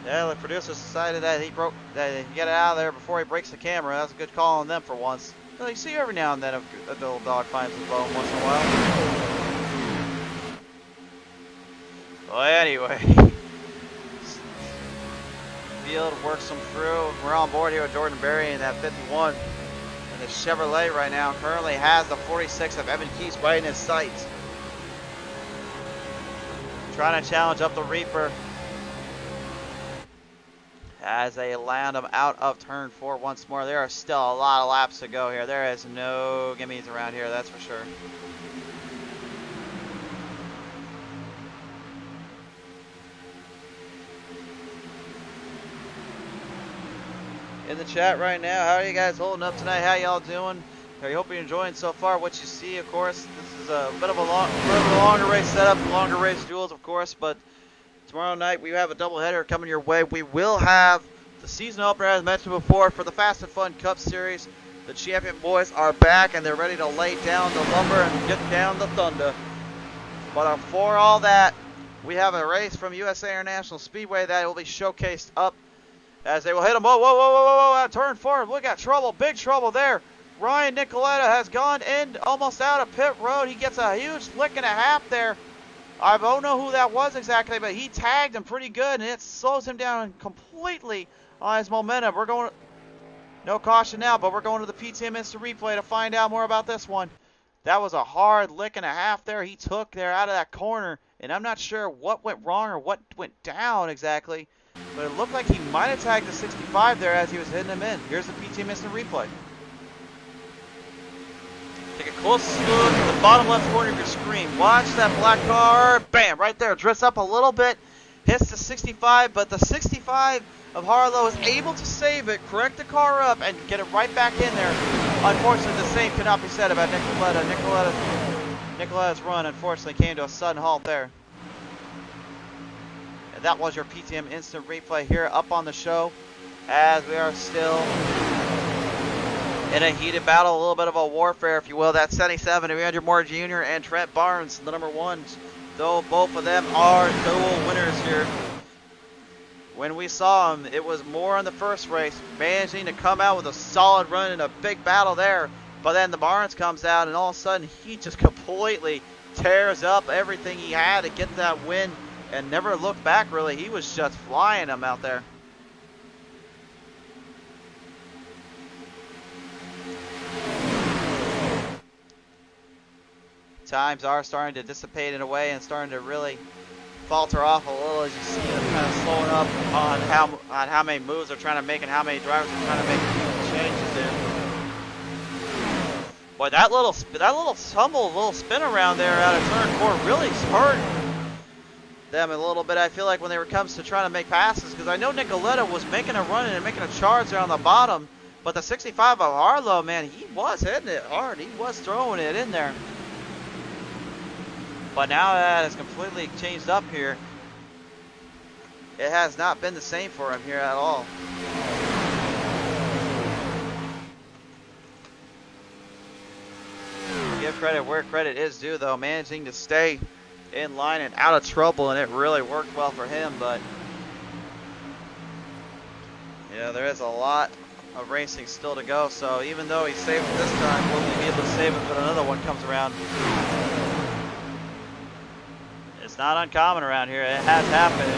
Yeah, the producer decided that he get it out of there before he breaks the camera. That's a good call on them for once. So you see every now and then a little dog finds his bone once in a while. Well, anyway, field works them through. We're on board here with Jordan Berry in that 51. And the Chevrolet right now currently has the 46 of Evan Keys right in his sights. Trying to challenge up the Reaper as they land them out of turn 4 once more. There are still a lot of laps to go here. There is no gimmies around here, that's for sure. In the chat right now, how are you guys holding up tonight? How y'all doing? I hope you're enjoying so far what you see. Of course, this is a bit of a longer race setup, longer race duels, of course, but tomorrow night we have a doubleheader coming your way. We will have the season opener, as mentioned before, for the Fast and Fun Cup Series. The champion boys are back and they're ready to lay down the lumber and get down the thunder. But for all that, we have a race from USA International Speedway that will be showcased up as they will hit them. Whoa, whoa, whoa, whoa, whoa, turn 4. Look at trouble, big trouble there. Ryan Nicoletta has gone in almost out of pit road. He gets a huge lick and a half there. I don't know who that was exactly, but he tagged him pretty good, and it slows him down completely on his momentum. We're going, no caution now, but we're going to the PTM Instant Replay to find out more about this one. That was a hard lick and a half there he took there out of that corner, and I'm not sure what went wrong or what went down exactly, but it looked like he might have tagged the 65 there as he was hitting him in. Here's the PTM Instant Replay. Take a close look at the bottom left corner of your screen. Watch that black car. Bam! Right there. Drifts up a little bit. Hits the 65, but the 65 of Harlow is able to save it, correct the car up, and get it right back in there. Unfortunately, the same cannot be said about Nicoletta. Nicoletta's run, unfortunately, came to a sudden halt there. And that was your PTM Instant Replay here up on the show, as we are still in a heated battle, a little bit of a warfare, if you will. That's 77 of Andrew Moore Jr. and Trent Barnes, the number ones, though both of them are dual winners here. When we saw him, it was more in the first race, managing to come out with a solid run in a big battle there. But then the Barnes comes out, and all of a sudden, he just completely tears up everything he had to get that win and never looked back, really. He was just flying them out there. Times are starting to dissipate in a way and starting to really falter off a little, as you see them kind of slowing up on how many moves they're trying to make and how many drivers are trying to make changes there. Boy, that little tumble, little spin around there out of turn 4 really hurt them a little bit. I feel like when it comes to trying to make passes, because I know Nicoletta was making a run and making a charge there on the bottom, but the 65 of Harlow, man, he was hitting it hard. He was throwing it in there. But now that has completely changed up here. It has not been the same for him here at all. Give credit where credit is due, though, managing to stay in line and out of trouble, and it really worked well for him. But yeah, there is a lot of racing still to go, so even though he saved it this time, will he be able to save it when another one comes around? It's not uncommon around here. It has happened.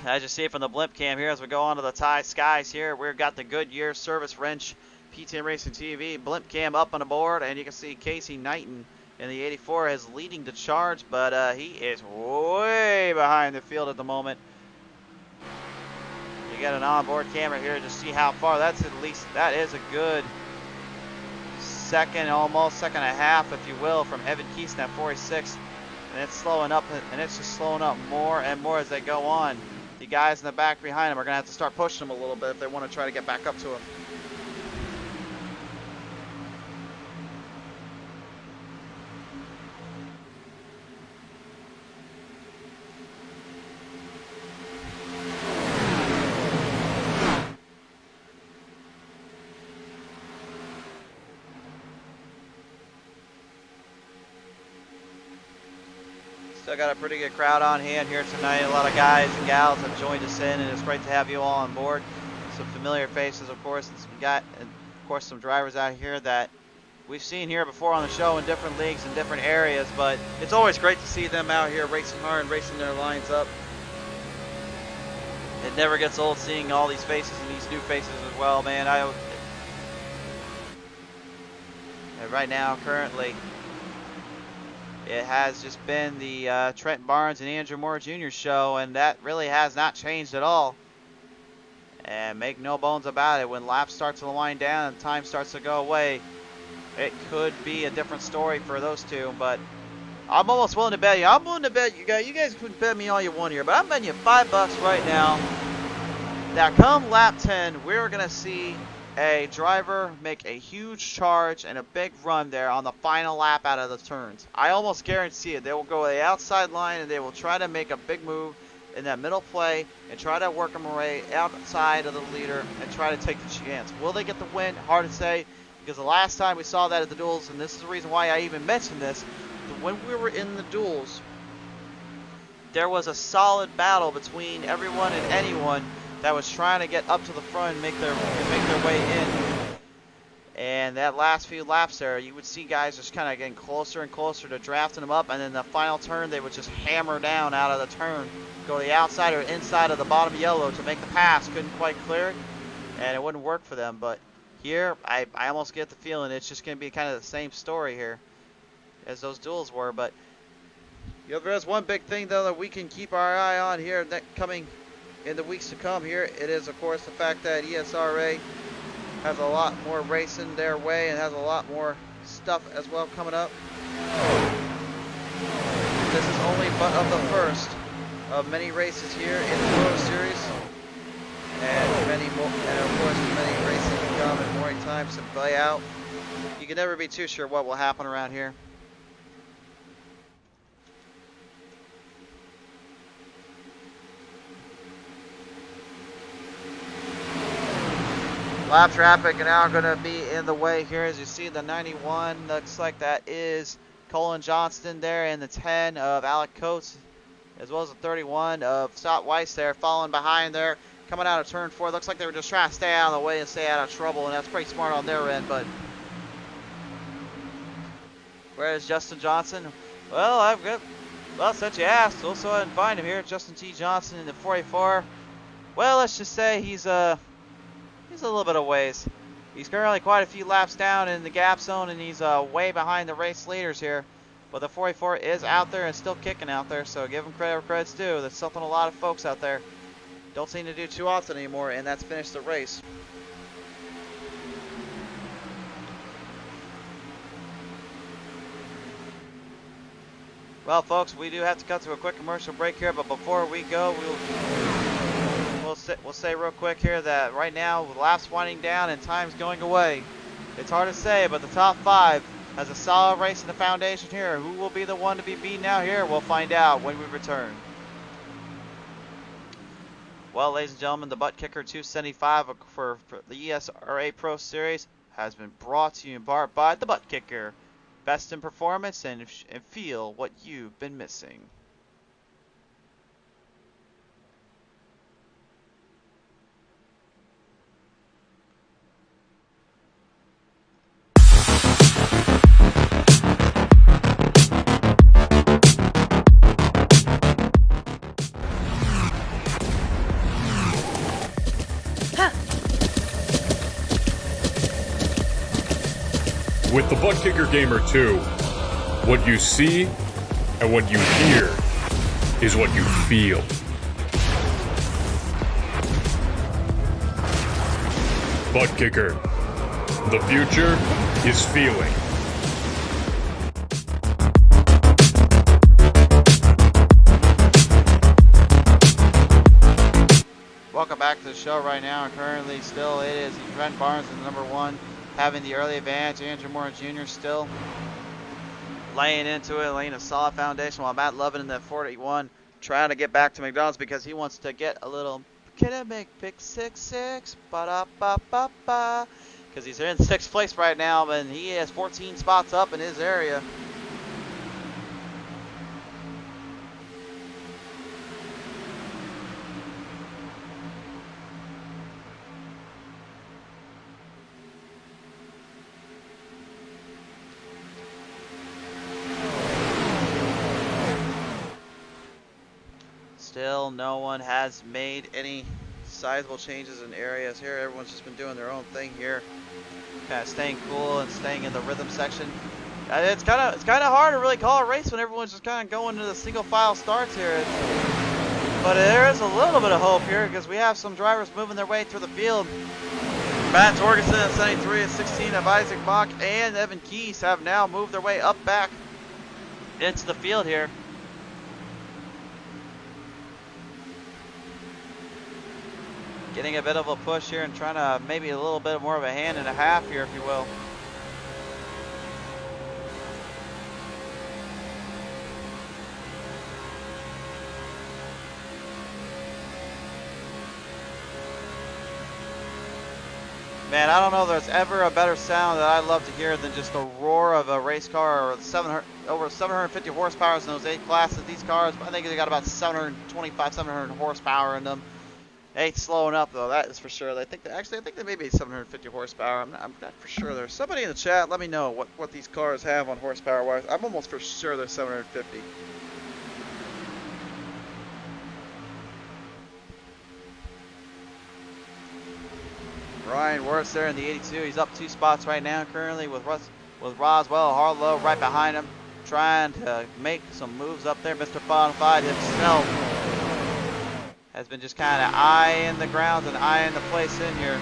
As you see from the blimp cam here, as we go on to the tie skies here, we've got the Goodyear Service Wrench PTM Racing TV blimp cam up on the board, and you can see Casey Knighton in the 84 is leading the charge, but he is way behind the field at the moment. You got an onboard camera here to see how far. That's at least, that is a good second, almost second and a half, if you will, from Evan Keeson at 46. And it's slowing up, and it's just slowing up more and more as they go on. The guys in the back behind him are going to have to start pushing him a little bit if they want to try to get back up to him. Still got a pretty good crowd on hand here tonight. A lot of guys and gals have joined us in, and it's great to have you all on board. Some familiar faces, of course, and of course some drivers out here that we've seen here before on the show in different leagues and different areas, but it's always great to see them out here racing hard and racing their lines up. It never gets old seeing all these faces and these new faces as well, man. And right now, currently, it has just been the Trent Barnes and Andrew Moore Jr. show, and that really has not changed at all. And make no bones about it, when laps start to wind down and time starts to go away, it could be a different story for those two. But I'm almost willing to bet you. I'm willing to bet you guys. You guys can bet me all you want here, but I'm betting you $5 right now that come lap 10, we're gonna see a driver make a huge charge and a big run there on the final lap out of the turns. I almost guarantee it. They will go the outside line and they will try to make a big move in that middle play and try to work them away outside of the leader and try to take the chance. Will they get the win? Hard to say, because the last time we saw that at the duels, and this is the reason why I even mentioned this, when we were in the duels, there was a solid battle between everyone and anyone that was trying to get up to the front and make their way in. And that last few laps there, you would see guys just kind of getting closer and closer to drafting them up, and then the final turn they would just hammer down out of the turn, go to the outside or inside of the bottom yellow to make the pass. Couldn't quite clear it, and it wouldn't work for them. But here, I almost get the feeling it's just going to be kind of the same story here as those duels were. But there is one big thing, though, that we can keep our eye on here coming in the weeks to come here. It is, of course, the fact that ESRA has a lot more racing their way and has a lot more stuff as well coming up. This is only but of the first of many races here in the Pro Series, and many more, and of course many races to come and more times to play out. You can never be too sure what will happen around here. Lap traffic now going to be in the way here. As you see, the 91 looks like that is Colin Johnston there, and the 10 of Alec Coates, as well as the 31 of Scott Weiss there, following behind there, coming out of turn 4. Looks like they were just trying to stay out of the way and stay out of trouble, and that's pretty smart on their end. But where is Justin Johnson? Well, since you asked, let's go ahead and find him here. Justin T. Johnson in the 44. Well, let's just say he's a little bit of ways. He's currently quite a few laps down in the gap zone, and he's way behind the race leaders here. But the 44 is out there and still kicking out there, so give him credit where credit's due. That's something a lot of folks out there don't seem to do too often anymore, and that's finish the race. Well, folks, we do have to cut to a quick commercial break here, but before we go, we'll say real quick here that right now, with laps winding down and time's going away, it's hard to say, but the top 5 has a solid race in the foundation here. Who will be the one to be beaten out here? We'll find out when we return. Well, ladies and gentlemen, the ButtKicker 275 for the ESRA Pro Series has been brought to you in part by the ButtKicker. Best in performance and feel what you've been missing. With the ButtKicker Gamer 2, what you see and what you hear is what you feel. ButtKicker, the future is feeling. Welcome back to the show right now, and currently still it is Trent Barnes in number 1. Having the early advantage. Andrew Moore Jr. still laying into it, laying a solid foundation, while Matt Lovin in that 41 trying to get back to McDonald's because he wants to get a little, can I make pick 6-6? Ba-da-ba-ba-ba. Because he's in 6th place right now, and he has 14 spots up in his area. Still, no one has made any sizable changes in areas here. Everyone's just been doing their own thing here, kind of staying cool and staying in the rhythm section. It's kind of hard to really call a race when everyone's just kind of going to the single file starts here. But there is a little bit of hope here because we have some drivers moving their way through the field. Matt Torgerson at 73 and 16 of Isaac Mock and Evan Keys have now moved their way up back into the field here. Getting a bit of a push here and trying to maybe a little bit more of a hand and a half here, if you will. Man, I don't know if there's ever a better sound that I love to hear than just the roar of a race car or over 750 horsepower in those 8 classes. These cars, I think they got about 725, 700 horsepower in them. Ain't slowing up though, that is for sure. I think they may be 750 horsepower. I'm not for sure. There's somebody in the chat. Let me know what these cars have on horsepower wise. I'm almost for sure they're 750. Ryan Wirtz there in the 82. He's up 2 spots right now currently with Roswell Harlow right behind him, trying to make some moves up there. Mr. Bonafide himself has been just kind of eyeing the grounds and eyeing the place in here.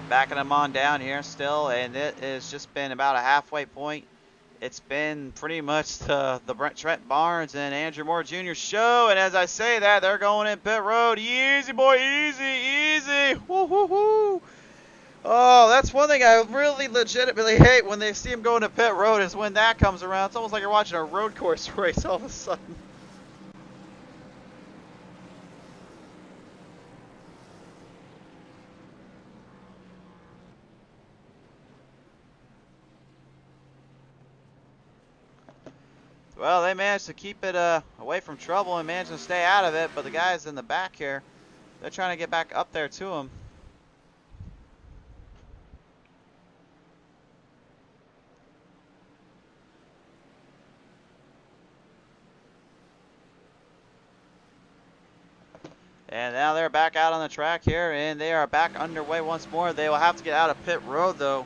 Backing him on down here still, and it has just been about a halfway point. It's been pretty much the Trent Barnes and Andrew Moore Jr. show, and as I say that, they're going in pit road. Easy, boy, easy, easy. Woo, woo, woo. Oh, that's one thing I really legitimately hate when they see him going to pit road is when that comes around. It's almost like you're watching a road course race all of a sudden. Well, they managed to keep it away from trouble and managed to stay out of it, but the guys in the back here, they're trying to get back up there to him. And now they're back out on the track here, and they are back underway once more. They will have to get out of pit road, though,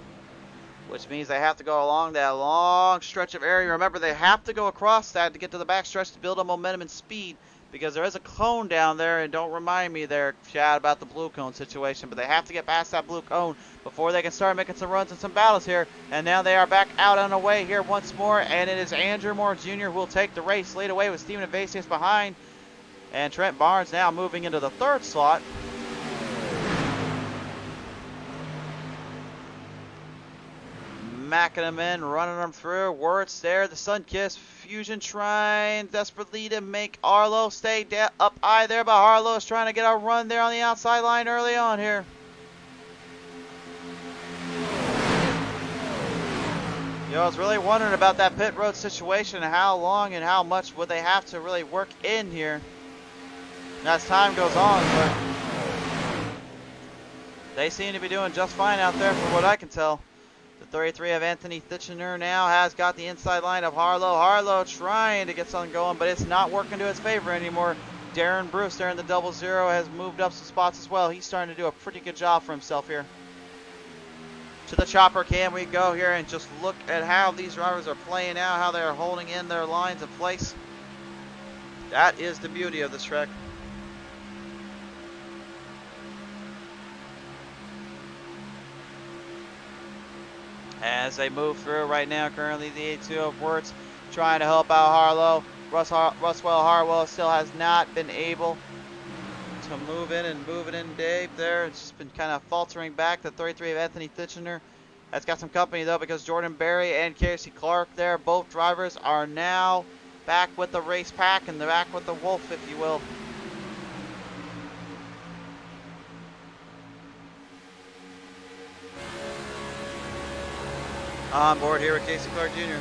which means they have to go along that long stretch of area. Remember, they have to go across that to get to the back stretch to build up momentum and speed, because there is a cone down there, and don't remind me there, Chad, about the blue cone situation, but they have to get past that blue cone before they can start making some runs and some battles here. And now they are back out on the way here once more, and it is Andrew Moore Jr. who will take the race, lead away with Steven Evasius behind, and Trent Barnes now moving into the third slot. Macking them in, running them through. Wirtz there, the Sunkiss Fusion trying desperately to make Arlo stay up high there, but Arlo is trying to get a run there on the outside line early on here. You know, I was really wondering about that pit road situation and how long and how much would they have to really work in here as time goes on, but they seem to be doing just fine out there from what I can tell. The 33 of Anthony Thitchener now has got the inside line of Harlow. Harlow trying to get something going, but it's not working to his favor anymore. Darren Bruce there in the 00 has moved up some spots as well. He's starting to do a pretty good job for himself here. To the chopper cam we go here, and just look at how these drivers are playing out, how they're holding in their lines in place. That is the beauty of this track. As they move through right now, currently the 82 of Wirtz trying to help out Harlow. Ruswell Harwell still has not been able to move in and move it in Dave there. It's just been kind of faltering back. The 33 of Anthony Thitchener has got some company though, because Jordan Berry and Casey Clark there, both drivers are now back with the race pack and they're back with the Wolf, if you will. On board here with Casey Clark Jr.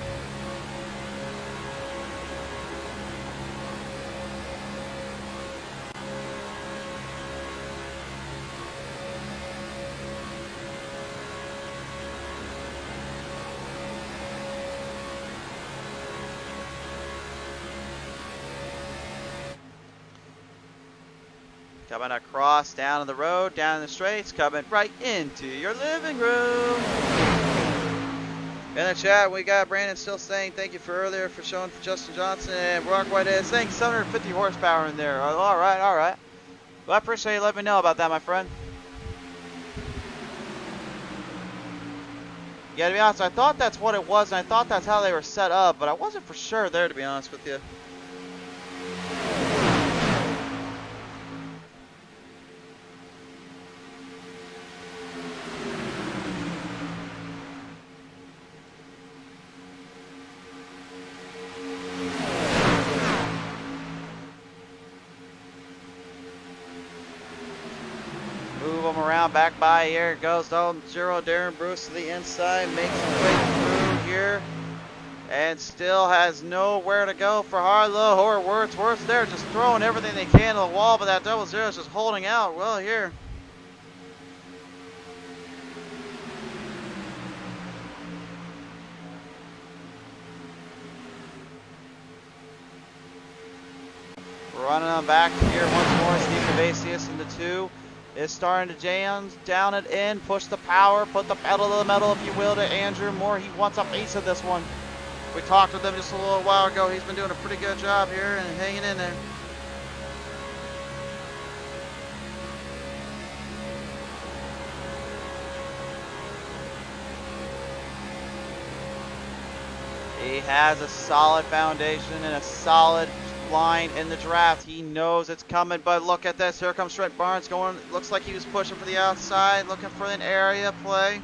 Coming across down on the road, down the straights, coming right into your living room. In the chat, we got Brandon still saying thank you for earlier for showing for Justin Johnson, and Rock White is saying 750 horsepower in there. All right, all right. Well, I appreciate you letting me know about that, my friend. Yeah, to be honest, I thought that's what it was, and I thought that's how they were set up, but I wasn't for sure there, to be honest with you. Back by, here it goes, Dalton Zero, Darren Bruce to the inside, makes his way through here, and still has nowhere to go for Harlow or Wirtz. Wirtz there just throwing everything they can to the wall, but that 00 is just holding out well here. Running on back here once more, Steve Evasius in the 2. Is starting to jam down it in, push the power, put the pedal to the metal, if you will, to Andrew Moore. He wants a piece of this one. We talked with him just a little while ago. He's been doing a pretty good job here and hanging in there. He has a solid foundation and a solid line in the draft. He knows it's coming, but look at this. Here comes Trent Barnes going. Looks like he was pushing for the outside, looking for an area play.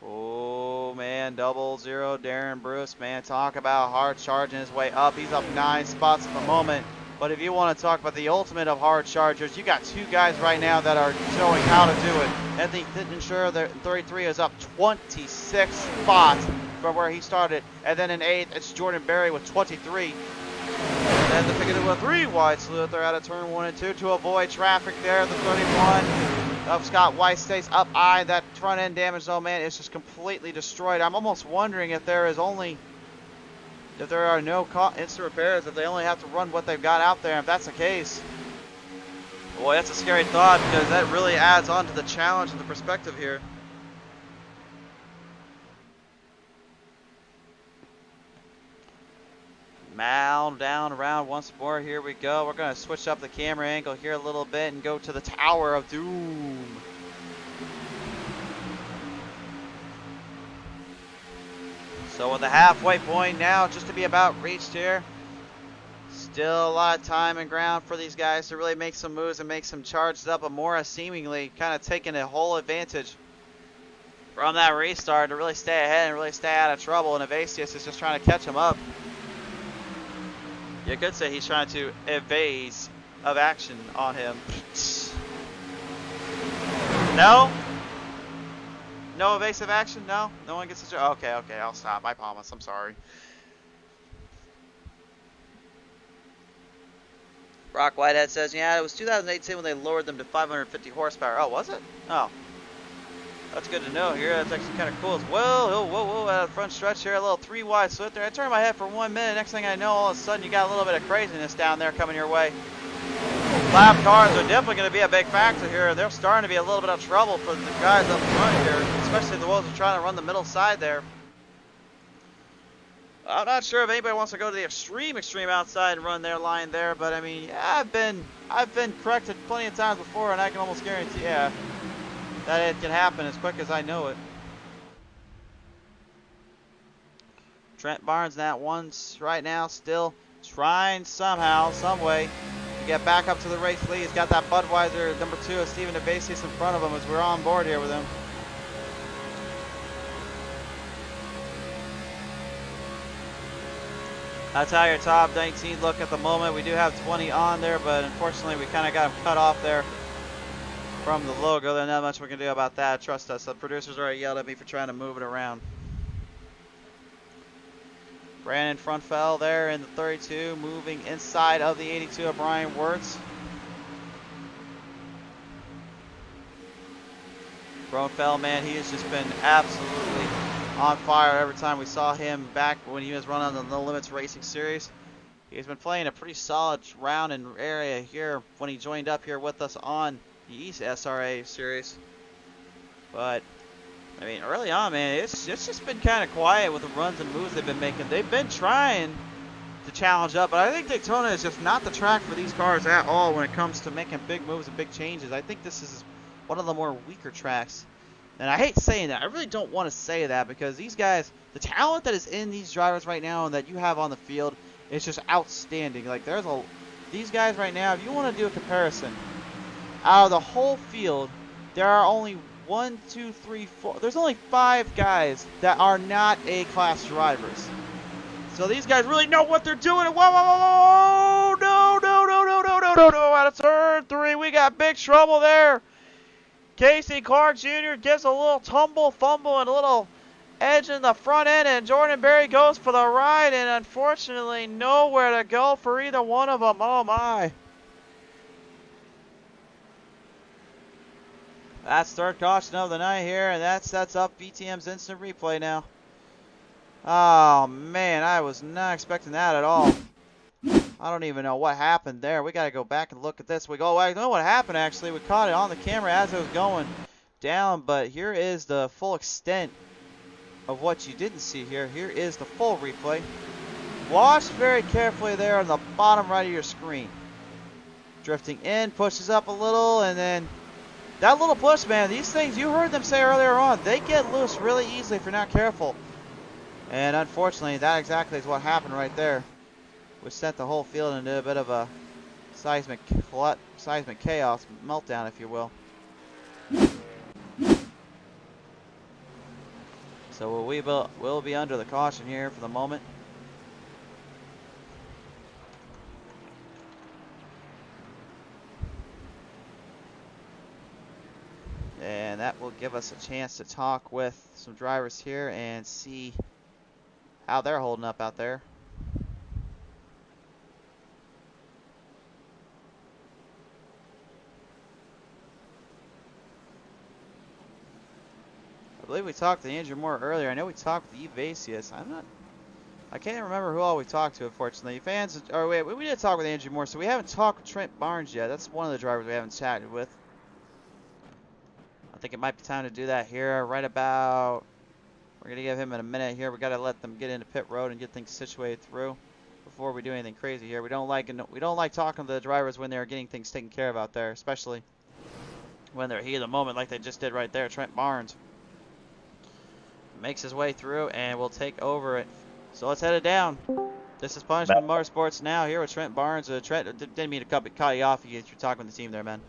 Oh man, 00 Darren Bruce, man, talk about hard charging his way up. He's up 9 spots at the moment. But if you want to talk about the ultimate of hard chargers, you got 2 guys right now that are showing how to do it. Anthony Thitchener, the 33, is up 26 spots from where he started. And then in 8th, it's Jordan Berry with 23. And the picket with 3 wide salute there out of turn 1 and 2 to avoid traffic there. The 31 of Scott White stays up high. That front end damage, though, man, is just completely destroyed. I'm almost wondering if there are no instant repairs, if they only have to run what they've got out there. If that's the case, Boy, that's a scary thought because that really adds on to the challenge and the perspective here. Mound down around once more. Here we go. We're going to switch up the camera angle here a little bit and go to the Tower of Doom. So with the halfway point now just to be about reached here. Still a lot of time and ground for these guys to really make some moves and make some charged up. Amora seemingly kind of taking a whole advantage from that restart to really stay ahead and really stay out of trouble. And Evasius is just trying to catch him up. You could say he's trying to evade of action on him. No? No evasive action? No? No one gets a... Okay, I'll stop. I promise. I'm sorry. Brock Whitehead says, yeah, it was 2018 when they lowered them to 550 horsepower. Oh, was it? Oh. That's good to know here. That's actually kind of cool as well. Whoa, at the front stretch here, a little 3-wide split there. I turned my head for 1 minute. Next thing I know, all of a sudden, you got a little bit of craziness down there coming your way. Lap cars are definitely going to be a big factor here. They're starting to be a little bit of trouble for the guys up front here, especially the ones who are trying to run the middle side there. I'm not sure if anybody wants to go to the extreme outside and run their line there, but I mean, yeah, I've been corrected plenty of times before, and I can almost guarantee, yeah, that it can happen as quick as I know it. Trent Barnes that one's right now still trying somehow, some way to get back up to the race lead. He's got that Budweiser number 2 of Steven Evasius in front of him as we're on board here with him. That's how your top 19 look at the moment. We do have 20 on there, but unfortunately we kind of got them cut off there from the logo. There's not much we can do about that. Trust us. The producers already yelled at me for trying to move it around. Brandon Frontfell there in the 32, moving inside of the 82 of Brian Wirtz. Frontfell, man, he has just been absolutely on fire every time we saw him back when he was running on the No Limits Racing Series. He's been playing a pretty solid round and area here when he joined up here with us on the ESRA Series. But I mean, early on, man, it's just been kind of quiet with the runs and moves they've been making. They've been trying to challenge up, but I think Daytona is just not the track for these cars at all when it comes to making big moves and big changes. I think this is one of the more weaker tracks. And I hate saying that. I really don't want to say that because these guys, the talent that is in these drivers right now and that you have on the field is just outstanding. Like, these guys right now, if you want to do a comparison, out of the whole field, there are only 1, 2, 3, 4. There's only 5 guys that are not A-class drivers. So these guys really know what they're doing. Whoa, no. Out of turn 3, we got big trouble there. Casey Clark Jr. gives a little fumble, and a little edge in the front end, and Jordan Berry goes for the ride, and unfortunately nowhere to go for either one of them. Oh my. That's third caution of the night here, and that sets up BTM's instant replay now. Oh man, I was not expecting that at all. I don't even know what happened there. We got to go back and look at this. I know what happened actually. We caught it on the camera as it was going down, but here is the full extent of what you didn't see here. Here is the full replay. Watch very carefully there on the bottom right of your screen. Drifting in, pushes up a little, and then that little push, man, these things, you heard them say earlier on, they get loose really easily if you're not careful. And unfortunately, that exactly is what happened right there, which sent the whole field into a bit of a seismic chaos, meltdown, if you will. So we will be under the caution here for the moment. And that will give us a chance to talk with some drivers here and see how they're holding up out there. I believe we talked to Andrew Moore earlier. I know we talked with Evasius. I'm not I can't remember who all we talked to, unfortunately. Fans, or wait, we did talk with Andrew Moore, so we haven't talked with Trent Barnes yet. That's one of the drivers we haven't chatted with. I think it might be time to do that here, right about. We're gonna give him a minute here. We gotta let them get into pit road and get things situated through before we do anything crazy here. We don't like talking to the drivers when they're getting things taken care of out there, especially when they're heat of the moment like they just did right there. Trent Barnes makes his way through and will take over it. So let's head it down. This is Punishment Motorsports now here with Trent Barnes. Trent, didn't mean to cut you off. You're talking with the team there, man.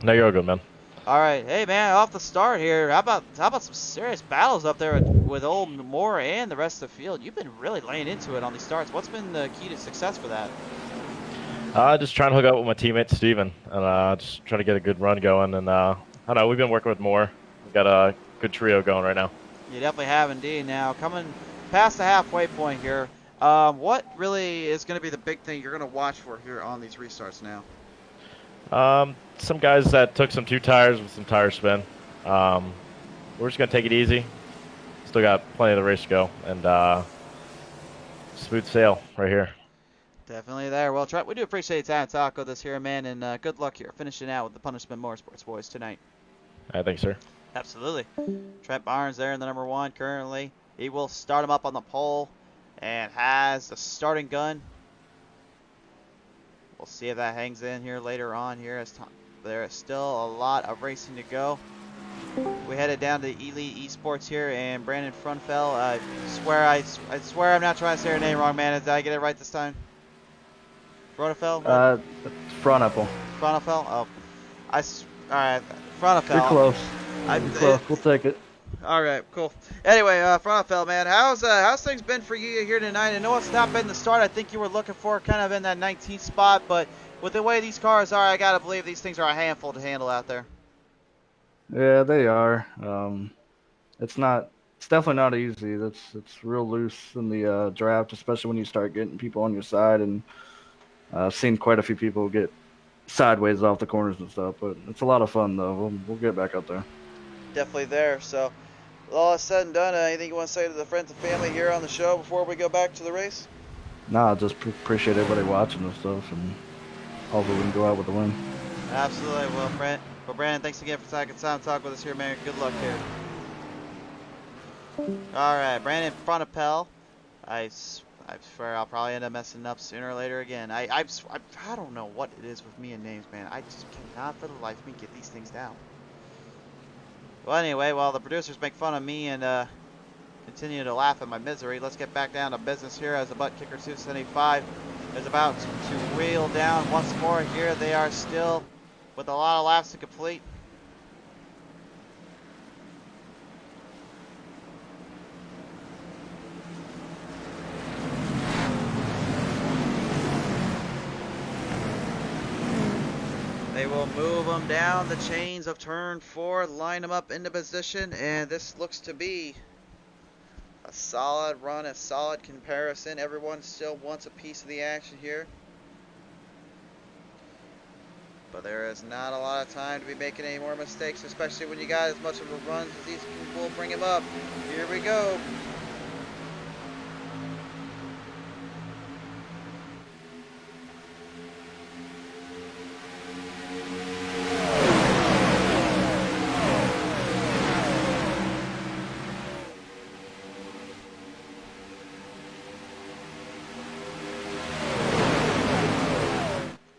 No, you're all good, man. All right, hey man, off the start here. How about some serious battles up there with old Moore and the rest of the field? You've been really laying into it on these starts. What's been the key to success for that? Just trying to hook up with my teammate Steven and just try to get a good run going. And I don't know, we've been working with Moore. We've got a good trio going right now. You definitely have indeed. Now coming past the halfway point here, what really is going to be the big thing you're going to watch for here on these restarts now? Some guys that took some 2 tires with some tire spin. We're just going to take it easy. Still got plenty of the race to go. And smooth sail right here. Definitely there. Well, Trent, we do appreciate the time to talk with us here, man. And good luck here finishing out with the Punishment Motorsports boys tonight. All right, thanks, sir. Absolutely. Trent Barnes there in the number 1 currently. He will start him up on the pole and has the starting gun. We'll see if that hangs in here later on here as time. There is still a lot of racing to go. We headed down to Elite Esports here, and Brandon Frunfell. I swear I'm not trying to say her name wrong, man. Did I get it right this time? Fronafel? Fronapple. Fronafel? Oh. All right. Fronafel. You're close. You're close. We'll take it. All right, cool. Anyway, Fronafel, man, how's things been for you here tonight? I know it's not been the start I think you were looking for, kind of in that 19th spot, but with the way these cars are, I gotta believe these things are a handful to handle out there. Yeah, they are. It's definitely not easy. It's real loose in the draft, especially when you start getting people on your side, and I've seen quite a few people get sideways off the corners and stuff, but it's a lot of fun though. We'll get back up there. Definitely there. So, with all that's said and done, anything you want to say to the friends and family here on the show before we go back to the race? Nah, just appreciate everybody watching and stuff, and hopefully we can go out with a win. Absolutely. Well, Brandon, thanks again for taking time to talk with us here, man. Good luck here. All right, Brandon Frontapel. I swear I'll probably end up messing up sooner or later again. I don't know what it is with me and names, man. I just cannot for the life of me get these things down. Well, anyway, while the producers make fun of me and continue to laugh at my misery, let's get back down to business here as the ButtKicker 275 is about to wheel down once more here. They are still with a lot of laps to complete. They will move them down the chains of turn 4, line them up into position, and this looks to be a solid run, a solid comparison. Everyone still wants a piece of the action here. But there is not a lot of time to be making any more mistakes, especially when you got as much of a run as these people will bring them up. Here we go.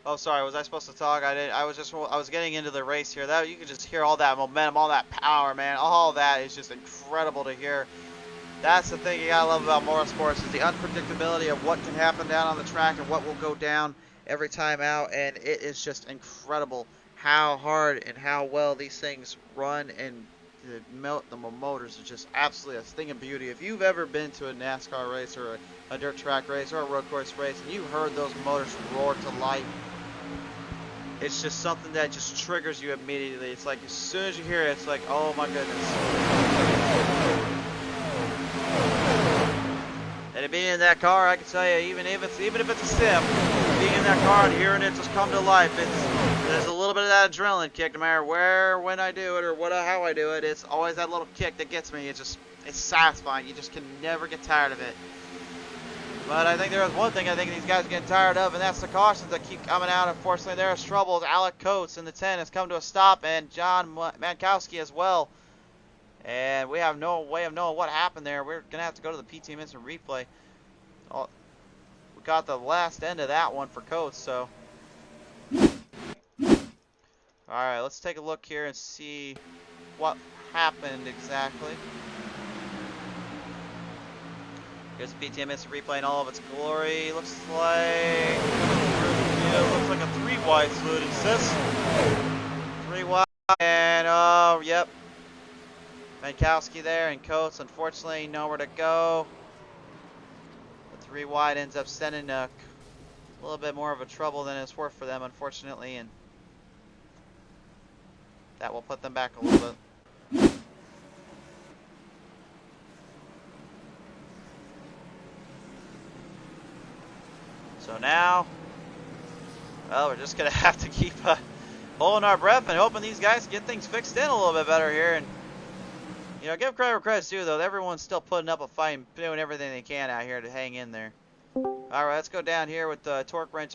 Oh, sorry. Was I supposed to talk? I didn't. I was getting into the race here. That you could just hear all that momentum, all that power, man. All that is just incredible to hear. That's the thing you gotta love about motorsports is the unpredictability of what can happen down on the track and what will go down every time out. And it is just incredible how hard and how well these things run, and the motors are just absolutely a thing of beauty. If you've ever been to a NASCAR race or a dirt track race or a road course race and you heard those motors roar to life, it's just something that just triggers you immediately. It's like as soon as you hear it, it's like, oh my goodness. And being in that car, I can tell you, even if it's a sim, being in that car and hearing it just come to life, there's a little bit of that adrenaline kick, no matter when I do it or how I do it. It's always that little kick that gets me. It's satisfying. You just can never get tired of it. But I think there is one thing I think these guys are getting tired of, and that's the cautions that keep coming out. Unfortunately, there's troubles. Alec Coates in the 10 has come to a stop, and John Mankowski as well. And we have no way of knowing what happened there. We're going to have to go to the PTM instant replay. We got the last end of that one for Coates, so. Alright, let's take a look here and see what happened exactly. Here's the PTM instant replay in all of its glory. Looks like a 3 wide fluid exists. 3 wide, and oh, yep. Mankowski there, and Coates unfortunately nowhere to go. The 3 wide ends up sending a little bit more of a trouble than it's worth for them, unfortunately, and that will put them back a little bit. So now, well, we're just going to have to keep holding our breath and hoping these guys get things fixed in a little bit better here. And, you know, give credit where credit's due, though. Everyone's still putting up a fight and doing everything they can out here to hang in there. All right, let's go down here with the torque wrench.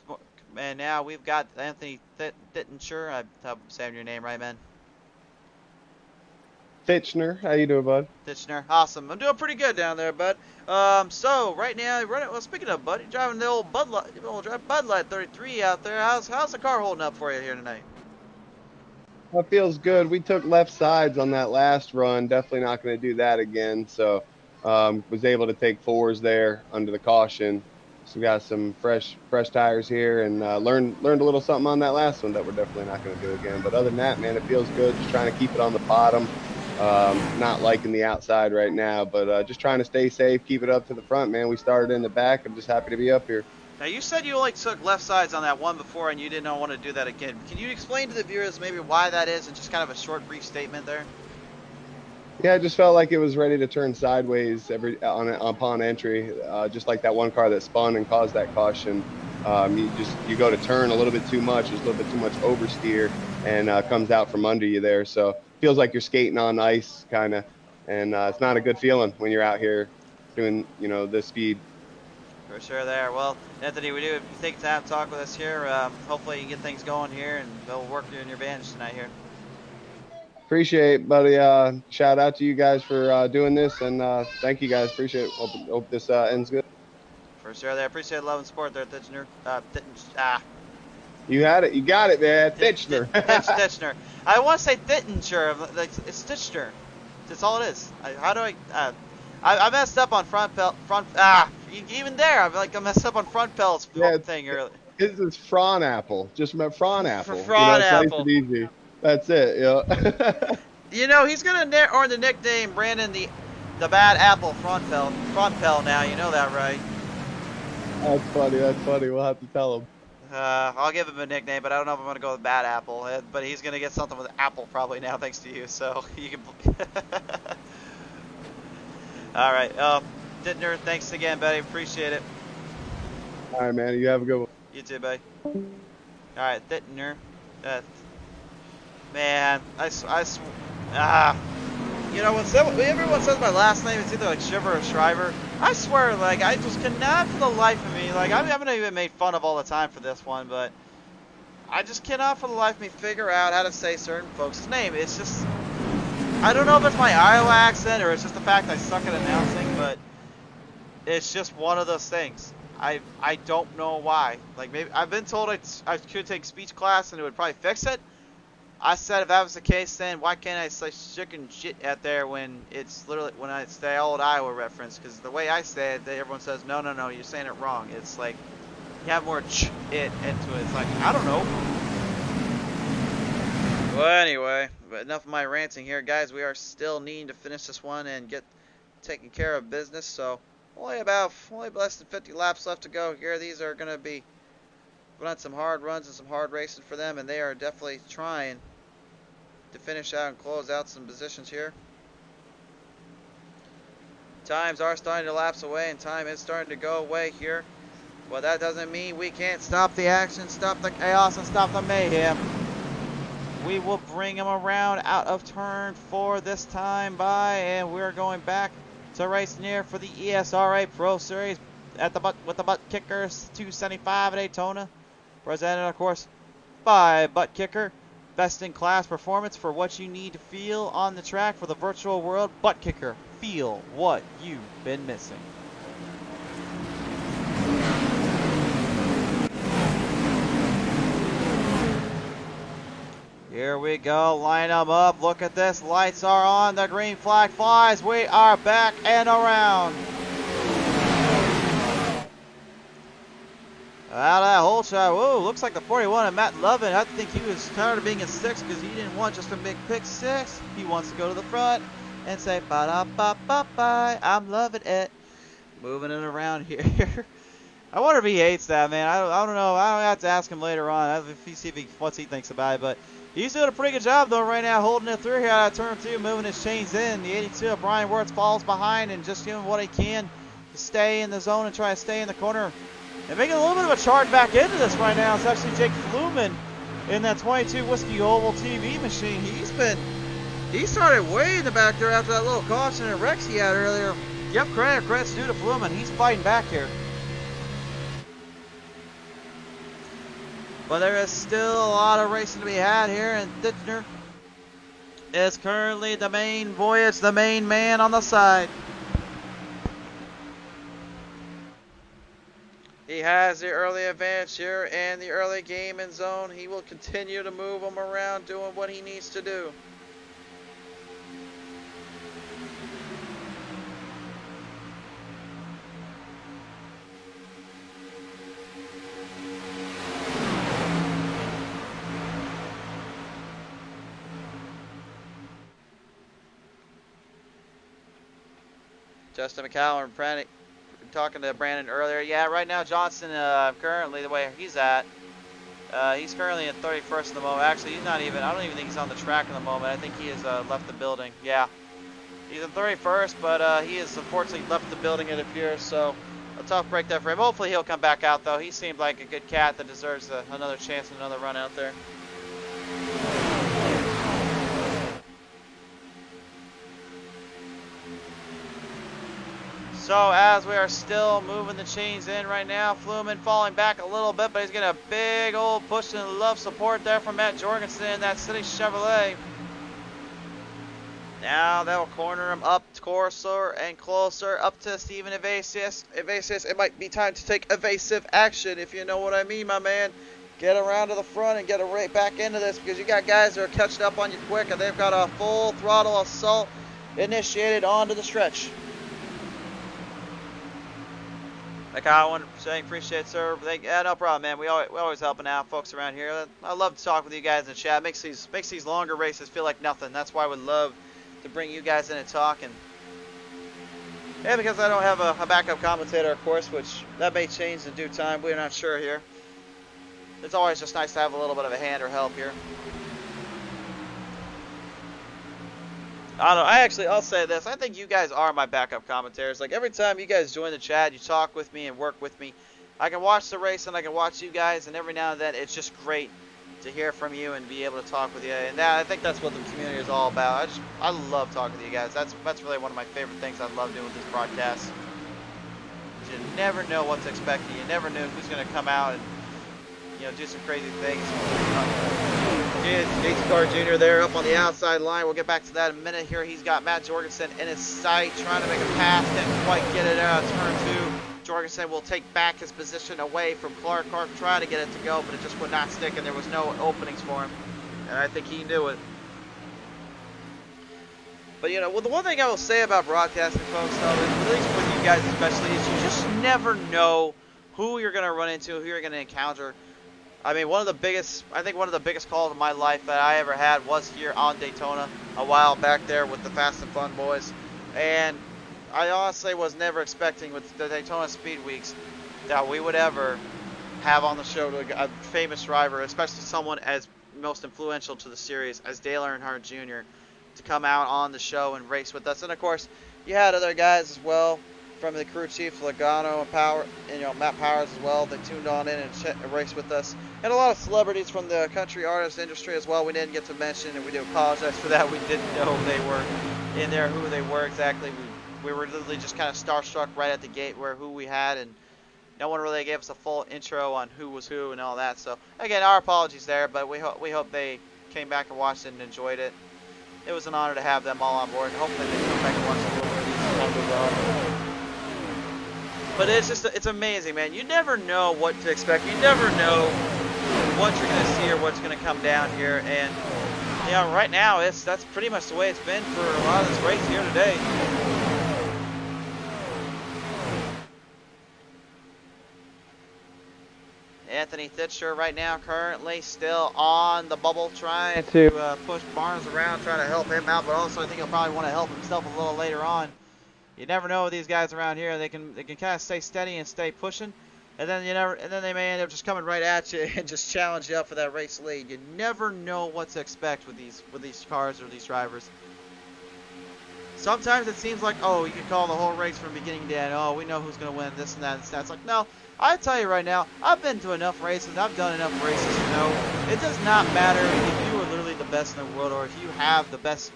And now we've got Anthony Dittinger. I hope I'm saying your name right, man. Titchener, how you doing, bud? Titchener, awesome. I'm doing pretty good down there, bud. So right now, well, speaking of Bud, you're driving the old Bud Light 33 out there. How's the car holding up for you here tonight? That feels good. We took left sides on that last run. Definitely not going to do that again. So was able to take 4s there under the caution. So we got some fresh tires here, and learned a little something on that last one that we're definitely not going to do again. But other than that, man, it feels good. Just trying to keep it on the bottom. Not liking the outside right now, but just trying to stay safe, keep it up to the front, man. We started in the back. I'm just happy to be up here. Now, you said you only took left sides on that one before, and you didn't want to do that again. Can you explain to the viewers maybe why that is, and just kind of a short, brief statement there? Yeah, I just felt like it was ready to turn sideways upon entry, just like that one car that spun and caused that caution. You go to turn a little bit too much. There's a little bit too much oversteer, and comes out from under you there. So feels like you're skating on ice, kind of, and it's not a good feeling when you're out here doing, this speed. For sure there. Well, Anthony, we do take time to talk with us here. Hopefully you can get things going here, and they'll work in your advantage tonight here. Appreciate it, buddy. Shout out to you guys for doing this, and thank you guys. Appreciate it. Hope this ends good. For sure there. Appreciate love and support there, Titchener. You had it. You got it, man. Titchener. Titchener. I want to say Dittinger. It's Titchener. That's all it is. I messed up on front pelt. Even there, I messed up on front pelts thing earlier. This is Front Apple. Just remember Front Apple. Front Apple. Nice and easy. That's it. He's gonna earn the nickname Brandon the Bad Apple Front Pelt now. You know that, right? That's funny. We'll have to tell him. I'll give him a nickname, but I don't know if I'm gonna go with Bad Apple. But he's gonna get something with Apple probably now, thanks to you. So you can. All right, Dittner, thanks again, buddy. Appreciate it. All right, man. You have a good one. You too, buddy. All right, Dittner. Man, when everyone says my last name, it's either like Shiver or Shriver. I swear, I just cannot for the life of me, I haven't even made fun of all the time for this one, but I just cannot for the life of me figure out how to say certain folks' name. It's just, I don't know if it's my Iowa accent or it's just the fact I suck at announcing, but it's just one of those things. I don't know why. Maybe I've been told I could take speech class and it would probably fix it. I said if that was the case, then why can't I say chicken shit out there when it's literally when I say old Iowa reference? Because the way I say it, everyone says no, you're saying it wrong. It's like you have more ch it into it. It's like I don't know. Well, anyway, but enough of my ranting here, guys. We are still needing to finish this one and get taken care of business. So only less than 50 laps left to go here. These are going to be run some hard runs and some hard racing for them, and they are definitely trying to finish out and close out some positions here. Times are starting to lapse away, and time is starting to go away here. But that doesn't mean we can't stop the action, stop the chaos, and stop the mayhem. We will bring them around out of turn 4 this time by, and we're going back to race near for the ESRA Pro Series with the ButtKicker 275 at Daytona. Presented, of course, by ButtKicker. Best in class performance for what you need to feel on the track for the virtual world. ButtKicker, feel what you've been missing. Here we go, line them up, look at this, lights are on, the green flag flies, we are back and around. Out of that hole shot, whoa, looks like the 41 of Matt Lovin. I think he was tired of being in 6 because he didn't want just a big pick 6. He wants to go to the front and say, ba-da-ba-ba-bye, I'm loving it. Moving it around here. I wonder if he hates that, man. I don't know. I don't have to ask him later on. See what he thinks about it, but he's doing a pretty good job, though, right now, holding it through here out of turn 2, moving his chains in. The 82 of Brian Wirtz falls behind and just doing what he can to stay in the zone and try to stay in the corner. And making a little bit of a charge back into this right now. It's actually Jake Fluman in that 22 Whiskey Oval TV machine. He started way in the back there after that little caution and Rex he had earlier. Give credit's due to Fluman. He's fighting back here. But there is still a lot of racing to be had here, and Ditchner is currently the main voyage, the main man on the side. He has the early advantage here and the early game in zone. He will continue to move him around, doing what he needs to do. Justin McCallum talking to Brandon earlier. Yeah, right now Johnson currently the way he's at, he's currently in 31st at the moment. Actually, he's not even. I don't even think he's on the track at the moment. I think he has left the building. Yeah, he's in 31st, but he has unfortunately left the building, it appears. So a tough break there for him. Hopefully he'll come back out though. He seemed like a good cat that deserves another chance and another run out there. So as we are still moving the chains in right now, Fluman falling back a little bit, but he's getting a big old push and love support there from Matt Jorgensen in that City Chevrolet. Now that will corner him up closer and closer up to Steven Evasius. Evasius, it might be time to take evasive action, if you know what I mean, my man. Get around to the front and get right back into this, because you got guys that are catching up on you quick, and they've got a full throttle assault initiated onto the stretch. Like I want to say, appreciate it, sir. Yeah, no problem, man. We always helping out folks around here. I love to talk with you guys in the chat. Makes these longer races feel like nothing. That's why I would love to bring you guys in and talk. And yeah, because I don't have a backup commentator, of course, which that may change in due time. We're not sure here. It's always just nice to have a little bit of a hand or help here. I don't know. I'll say this. I think you guys are my backup commentators. Like, every time you guys join the chat, you talk with me and work with me, I can watch the race and I can watch you guys, and every now and then it's just great to hear from you and be able to talk with you. And I think that's what the community is all about. I love talking to you guys. That's really one of my favorite things I love doing with this broadcast. You never know what to expect. You never know who's going to come out and do some crazy things. Jason Carr Jr. there up on the outside line. We'll get back to that in a minute here. He's got Matt Jorgensen in his sight, trying to make a pass. Didn't quite get it out of turn 2. Jorgensen will take back his position away from Clark. Clark trying to get it to go, but it just would not stick, and there was no openings for him. And I think he knew it. But, well, the one thing I will say about broadcasting, folks, though, at least with you guys especially, is you just never know who you're going to run into, who you're going to encounter. I mean, one of the biggest calls of my life that I ever had was here on Daytona a while back there with the Fast and Fun boys. And I honestly was never expecting with the Daytona Speed Weeks that we would ever have on the show a famous driver, especially someone as most influential to the series as Dale Earnhardt Jr. to come out on the show and race with us. And of course, you had other guys as well from the crew chief, Logano and Power, Matt Powers as well. They tuned on in and raced with us. And a lot of celebrities from the country artist industry as well. We didn't get to mention, and we do apologize for that. We didn't know they were in there, who they were exactly. We were literally just kind of starstruck right at the gate who we had, and no one really gave us a full intro on who was who and all that. So again, our apologies there, but we hope they came back and watched it and enjoyed it. It was an honor to have them all on board, and hopefully they come back and watch a little bit of these as well. But it's amazing, man. You never know what to expect. You never know what you're going to see or what's going to come down here. And you know, right now that's pretty much the way it's been for a lot of this race here today. Anthony Thitcher right now currently still on the bubble, trying to push Barnes around, trying to help him out, but also I think he'll probably want to help himself a little later on. You never know with these guys around here; they can kind of stay steady and stay pushing, and then they may end up just coming right at you and just challenge you up for that race lead. You never know what to expect with these cars or these drivers. Sometimes it seems like, oh, you can call the whole race from beginning to end. Oh, we know who's going to win this and that and that. It's like, no. I tell you right now, I've been to enough races, I've done enough races to know it does not matter if you are literally the best in the world or if you have the best,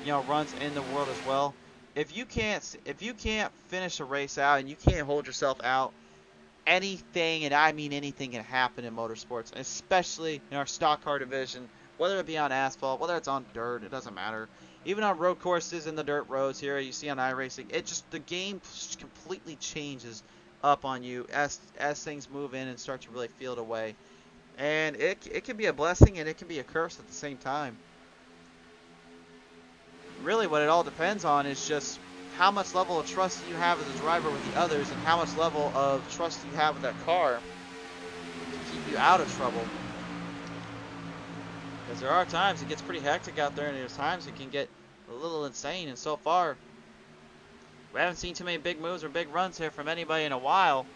you know, runs in the world as well. If you can't finish a race out and you can't hold yourself out, anything, and I mean anything, can happen in motorsports, especially in our stock car division, whether it be on asphalt, whether it's on dirt, it doesn't matter. Even on road courses and the dirt roads here, you see on iRacing, the game completely changes up on you as things move in and start to really feel it away. And it can be a blessing and it can be a curse at the same time. Really what it all depends on is just how much level of trust you have as a driver with the others and how much level of trust you have with that car to keep you out of trouble. Because there are times it gets pretty hectic out there and there's times it can get a little insane, and so far we haven't seen too many big moves or big runs here from anybody in a while.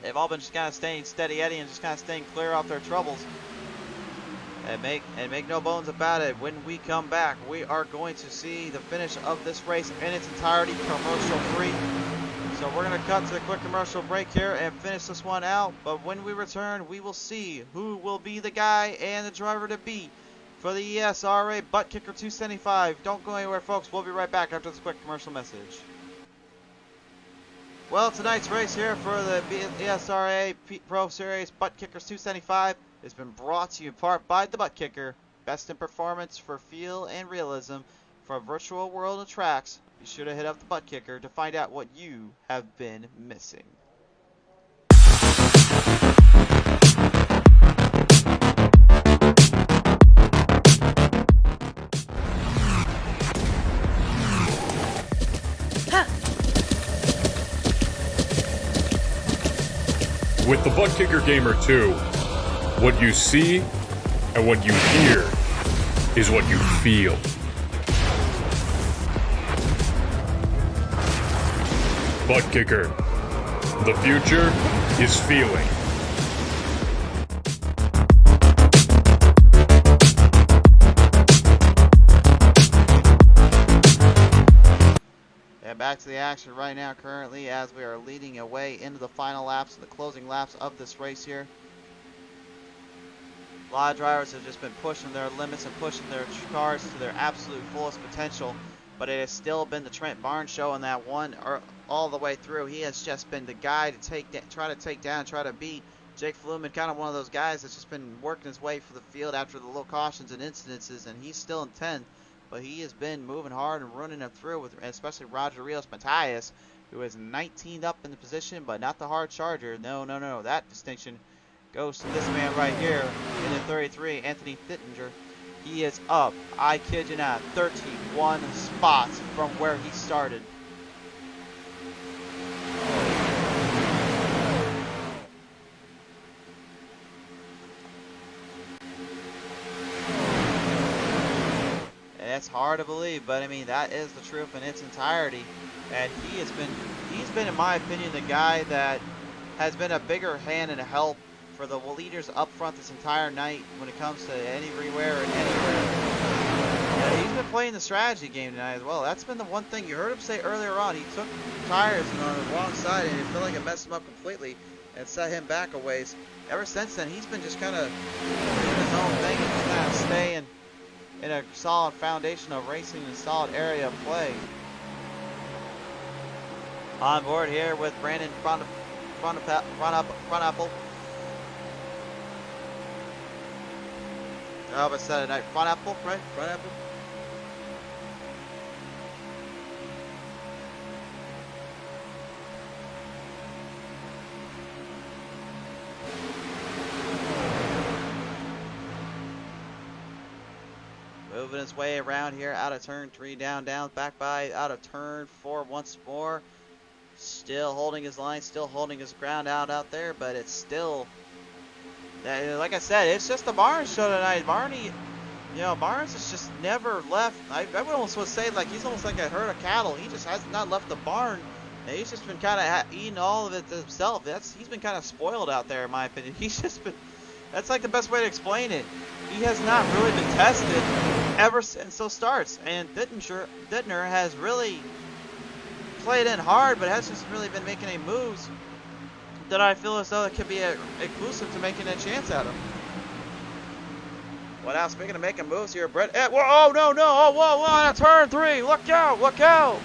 They've all been just kind of staying steady Eddie and just kind of staying clear off their troubles. And make no bones about it, when we come back, we are going to see the finish of this race in its entirety, commercial free. So we're going to cut to a quick commercial break here and finish this one out. But when we return, we will see who will be the guy and the driver to beat for the ESRA ButtKicker 275. Don't go anywhere, folks. We'll be right back after this quick commercial message. Well, tonight's race here for the ESRA Pro Series ButtKickers 275 has been brought to you in part by the ButtKicker. Best in performance for feel and realism for a virtual world of tracks. Be sure to hit up the ButtKicker to find out what you have been missing. With the ButtKicker Gamer 2, what you see and what you hear is what you feel. ButtKicker. The future is feeling. And back to the action right now currently as we are leading away into the final laps, the closing laps of this race here. A lot of drivers have just been pushing their limits and pushing their cars to their absolute fullest potential, but it has still been the Trent Barnes show on that one all the way through. He has just been the guy to try to take down, try to beat Jake Fluman, kind of one of those guys that's just been working his way for the field after the little cautions and incidences, and he's still in 10th, but he has been moving hard and running them through, with especially Roger Rios Matias, who is 19th up in the position, but not the hard charger. No. That distinction goes to this man right here in the 33, Anthony Thittinger. He is up, I kid you not, 31 spots from where he started. And it's hard to believe, but I mean, that is the truth in its entirety. And he's been, in my opinion, the guy that has been a bigger hand and a help for the leaders up front this entire night when it comes to everywhere and anywhere. And he's been playing the strategy game tonight as well. That's been the one thing you heard him say earlier on. He took tires on the wrong side and it felt like it messed him up completely and set him back a ways. Ever since then, he's been just kind of doing his own thing and just kind of staying in a solid foundation of racing and a solid area of play. On board here with Brandon front apple. Oh, but Saturday night, front apple, right? Front apple. Moving his way around here, out of turn 3, down, back by, out of turn 4 once more. Still holding his line, still holding his ground out there, but it's still, like I said, it's just the Barnes show tonight. Barney, you know, Barnes has just never left. I would almost say like he's almost like a herd of cattle. He just has not left the barn. And he's just been kind of eating all of it himself. He's been kind of spoiled out there, in my opinion. He's just been. That's like the best way to explain it. He has not really been tested ever since those starts. And Dittner has really played in hard, but has just really been making any moves that I feel as though it could be exclusive to making a chance at him. What else? Speaking of making moves here, Brett. Whoa, oh, no. Oh, whoa, turn 3. Look out.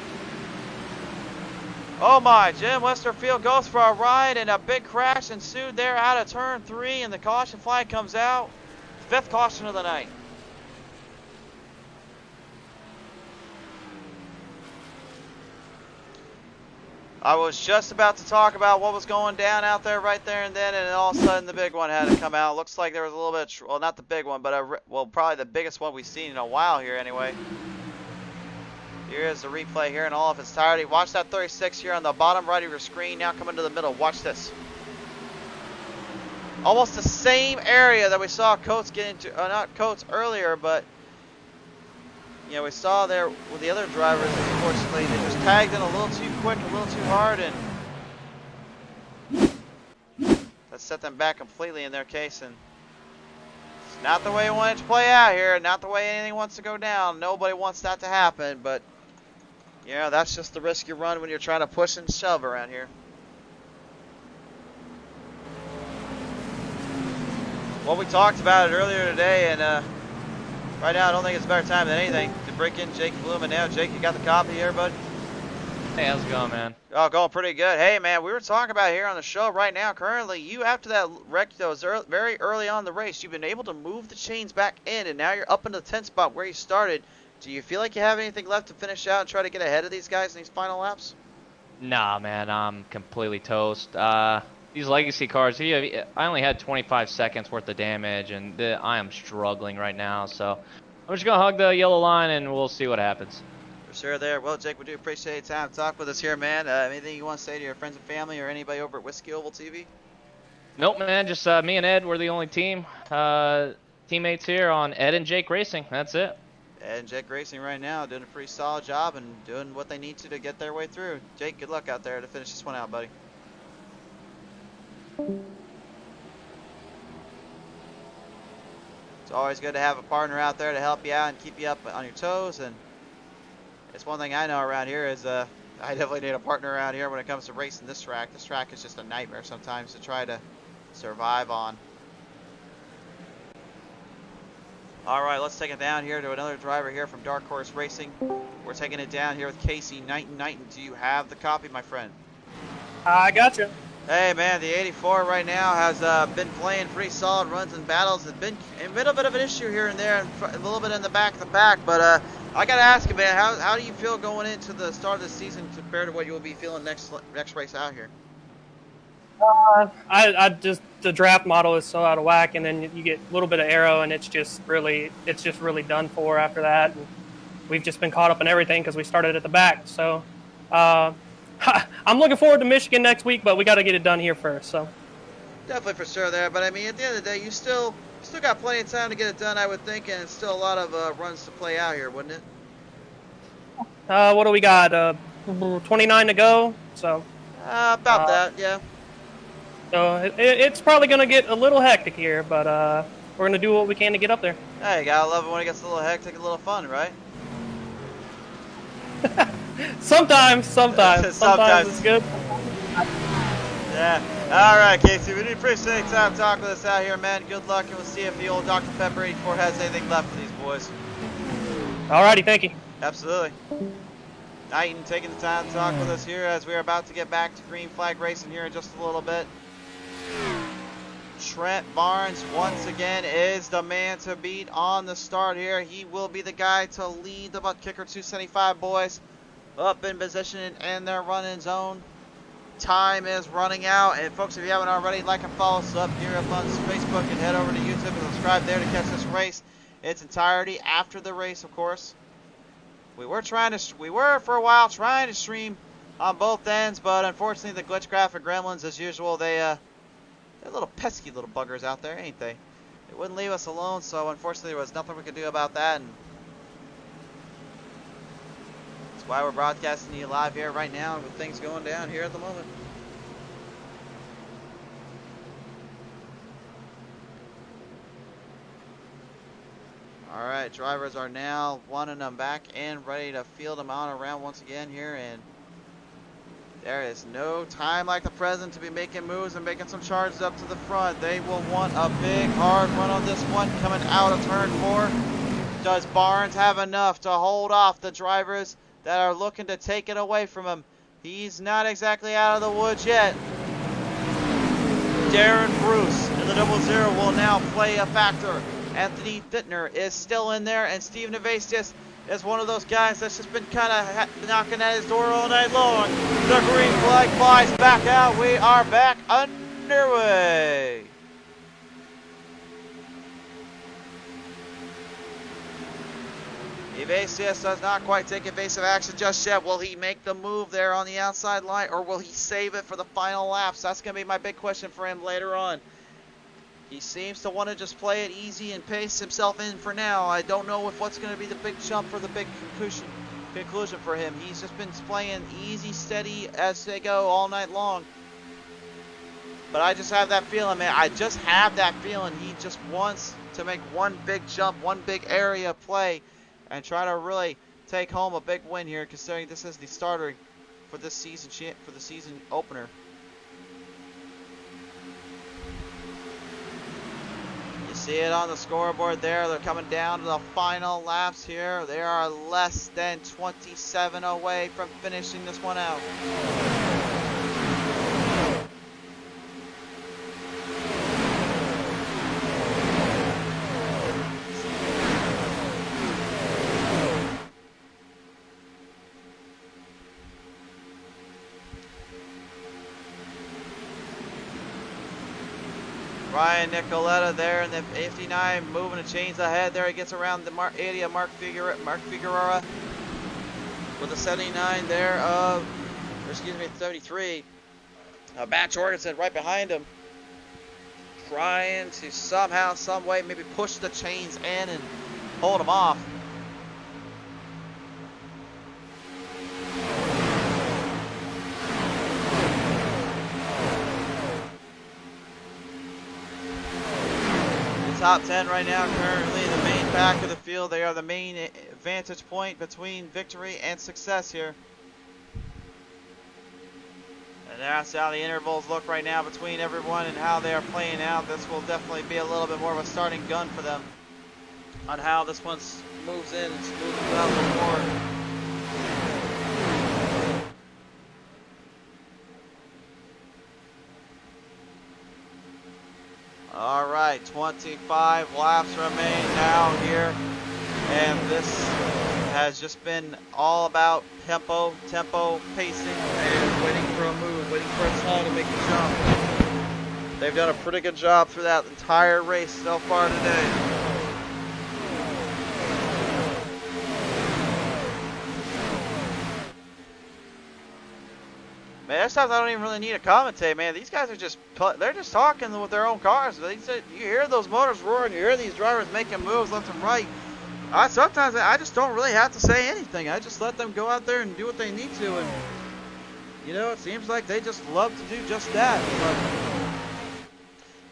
Oh my, Jim Westerfield goes for a ride and a big crash ensued there out of turn 3 and the caution flag comes out. 5th caution of the night. I was just about to talk about what was going down out there right there and then, and all of a sudden the big one had to come out. Looks like there was a little bit, well, not the big one, but probably the biggest one we've seen in a while here anyway. Here is the replay here in all of its entirety. Watch that 36 here on the bottom right of your screen. Now coming to the middle. Watch this. Almost the same area that we saw Coates get into, not Coates earlier, but you know, we saw there with the other drivers, unfortunately, they just tagged in a little too quick, a little too hard, and that set them back completely in their case. And it's not the way we want it to play out here, not the way anything wants to go down. Nobody wants that to happen, but you know, that's just the risk you run when you're trying to push and shove around here. Well, we talked about it earlier today, and right now I don't think it's a better time than anything to break in Jake Bloom. And now, Jake, you got the copy here, bud? Hey, how's it going, man? Oh, going pretty good. Hey, man, we were talking about here on the show right now. Currently, you, after that wreck that was very early on in the race, you've been able to move the chains back in, and now you're up in the 10th spot where you started. Do you feel like you have anything left to finish out and try to get ahead of these guys in these final laps? Nah, man, I'm completely toast. These legacy cars, I only had 25 seconds worth of damage, and I am struggling right now. So I'm just going to hug the yellow line, and we'll see what happens. For sure there. Well, Jake, we do appreciate your time to talk with us here, man. Anything you want to say to your friends and family or anybody over at Whiskey Oval TV? Nope, man, just me and Ed, we're the only team. Teammates here on Ed and Jake Racing. That's it. Ed and Jake Racing right now doing a pretty solid job and doing what they need to get their way through. Jake, good luck out there to finish this one out, buddy. It's always good to have a partner out there to help you out and keep you up on your toes. And it's one thing I know around here is I definitely need a partner around here when it comes to racing this track. This track is just a nightmare sometimes to try to survive on. All right, let's take it down here to another driver here from Dark Horse Racing. We're taking it down here with Casey Knighton. Knighton, do you have the copy, my friend? I got you. Hey, man, the 84 right now has been playing pretty solid runs and battles. It's been a little bit of an issue here and there, a little bit in the back of the pack. But I got to ask you, man, how do you feel going into the start of the season compared to what you will be feeling next race out here? I just, the draft model is so out of whack, and then you get a little bit of aero, and it's just really done for after that. And we've just been caught up in everything because we started at the back. So I'm looking forward to Michigan next week, but we got to get it done here first. So definitely for sure there, but I mean, at the end of the day, you still got plenty of time to get it done, I would think, and it's still a lot of runs to play out here, wouldn't it? What do we got? 29 to go. So about that, yeah. So it's probably going to get a little hectic here, but we're going to do what we can to get up there. Hey, you gotta love it when it gets a little hectic, a little fun, right? Sometimes it's good. Yeah. All right, Casey, we do appreciate your time talking with us out here, man. Good luck, and we'll see if the old Dr. Pepper 84 has anything left for these boys. All righty, thank you. Absolutely. Knighton taking the time to talk with us here as we're about to get back to green flag racing here in just a little bit. Trent Barnes once again is the man to beat on the start here. He will be the guy to lead the ButtKicker 275 boys up in position and their running zone. Time is running out, and folks, if you haven't already, like and follow us up here up on Facebook and head over to YouTube and subscribe there to catch this race its entirety after the race, of course. We were for a while trying to stream on both ends, but unfortunately the glitchcraft and gremlins, as usual, they're little pesky little buggers out there, ain't they? They wouldn't leave us alone, so unfortunately there was nothing we could do about that, and that's why we're broadcasting you live here right now with things going down here at the moment. Alright, drivers are now wanting them back and ready to field them on around once again here, and there is no time like the present to be making moves and making some charges up to the front. They will want a big hard run on this one coming out of turn 4. Does Barnes have enough to hold off the drivers that are looking to take it away from him? He's not exactly out of the woods yet. Darren Bruce in the 00 will now play a factor. Anthony Thittner is still in there, and Steve Nevasius is one of those guys that's just been kind of knocking at his door all night long. The green flag flies back out. We are back underway. Evasius does not quite take evasive action just yet. Will he make the move there on the outside line, or will he save it for the final laps? That's going to be my big question for him later on. He seems to want to just play it easy and pace himself in for now. I don't know if what's going to be the big jump or the big conclusion for him. He's just been playing easy, steady as they go all night long. But I just have that feeling, man. I just have that feeling he just wants to make one big jump, one big area play, and try to really take home a big win here, considering this is the starter for this season, for the season opener. You see it on the scoreboard there. They're coming down to the final laps here. They are less than 27 away from finishing this one out. Ryan Nicoletta there in the 59, moving the chains ahead there. He gets around the area Mark Figueroa with a 79 there of, or excuse me, 73. Matt Jorgensen right behind him, trying to somehow, some way, maybe push the chains in and hold him off. Top 10 right now, currently the main pack of the field. They are the main vantage point between victory and success here. And that's how the intervals look right now between everyone and how they are playing out. This will definitely be a little bit more of a starting gun for them on how this one moves in and moves out a little more. All right, 25 laps remain now here, and this has just been all about tempo, pacing, and waiting for a move, waiting for a stall to make a jump. They've done a pretty good job through that entire race so far today. Man, there's times I don't even really need to commentate, man. These guys are they're just talking with their own cars. You hear those motors roaring, you hear these drivers making moves left and right. Sometimes I just don't really have to say anything. I just let them go out there and do what they need to. And, you know, it seems like they just love to do just that. But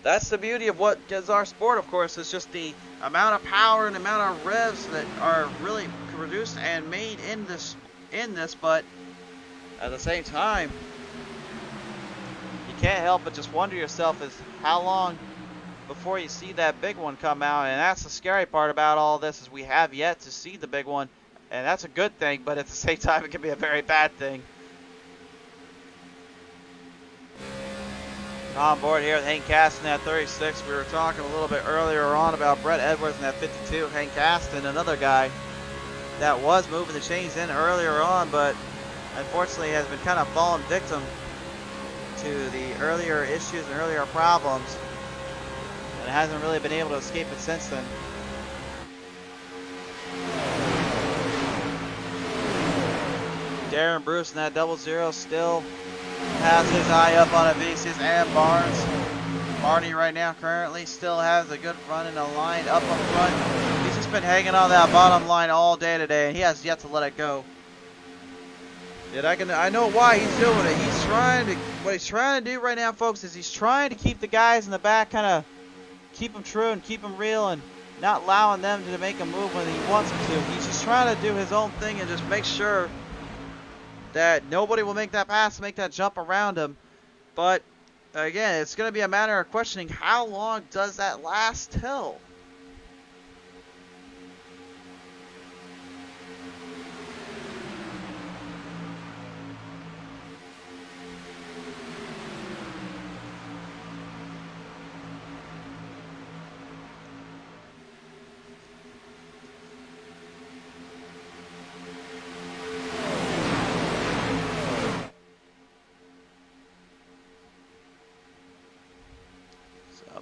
that's the beauty of what is our sport, of course, is just the amount of power and amount of revs that are really produced and made in this. But at the same time, you can't help but just wonder yourself is how long before you see that big one come out. And that's the scary part about all this, is we have yet to see the big one And that's a good thing, but at the same time, it can be a very bad thing. On board here with Hank Caston at 36. We were talking a little bit earlier on about Brett Edwards in that 52. Hank Caston, another guy that was moving the chains in earlier on, but unfortunately has been kind of fallen victim to the earlier issues and earlier problems, and hasn't really been able to escape it since then. Darren Bruce in that 00 still has his eye up on Avicius and Barnes. Marty right now currently still has a good run in the line up on front. He's just been hanging on that bottom line all day today, and he has yet to let it go. Yet I know why he's doing it. What he's trying to do right now, folks, is he's trying to keep the guys in the back, kind of keep them true and keep them real, and not allowing them to make a move when he wants them to. He's just trying to do his own thing and just make sure that nobody will make that pass, make that jump around him. But again, it's going to be a matter of questioning how long does that last till.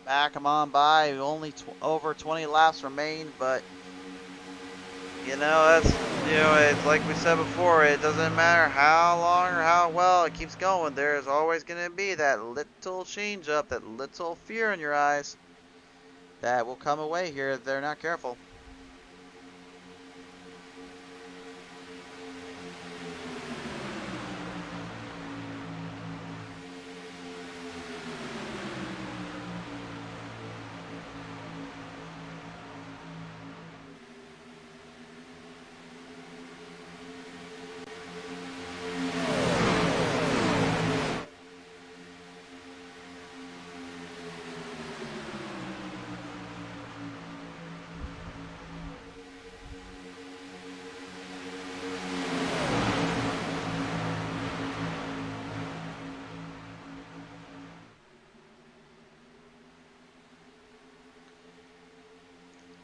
Back him on by, only over 20 laps remain, but you know, that's, you know, it's like we said before, it doesn't matter how long or how well it keeps going, there's always going to be that little change up, that little fear in your eyes that will come away here if they're not careful.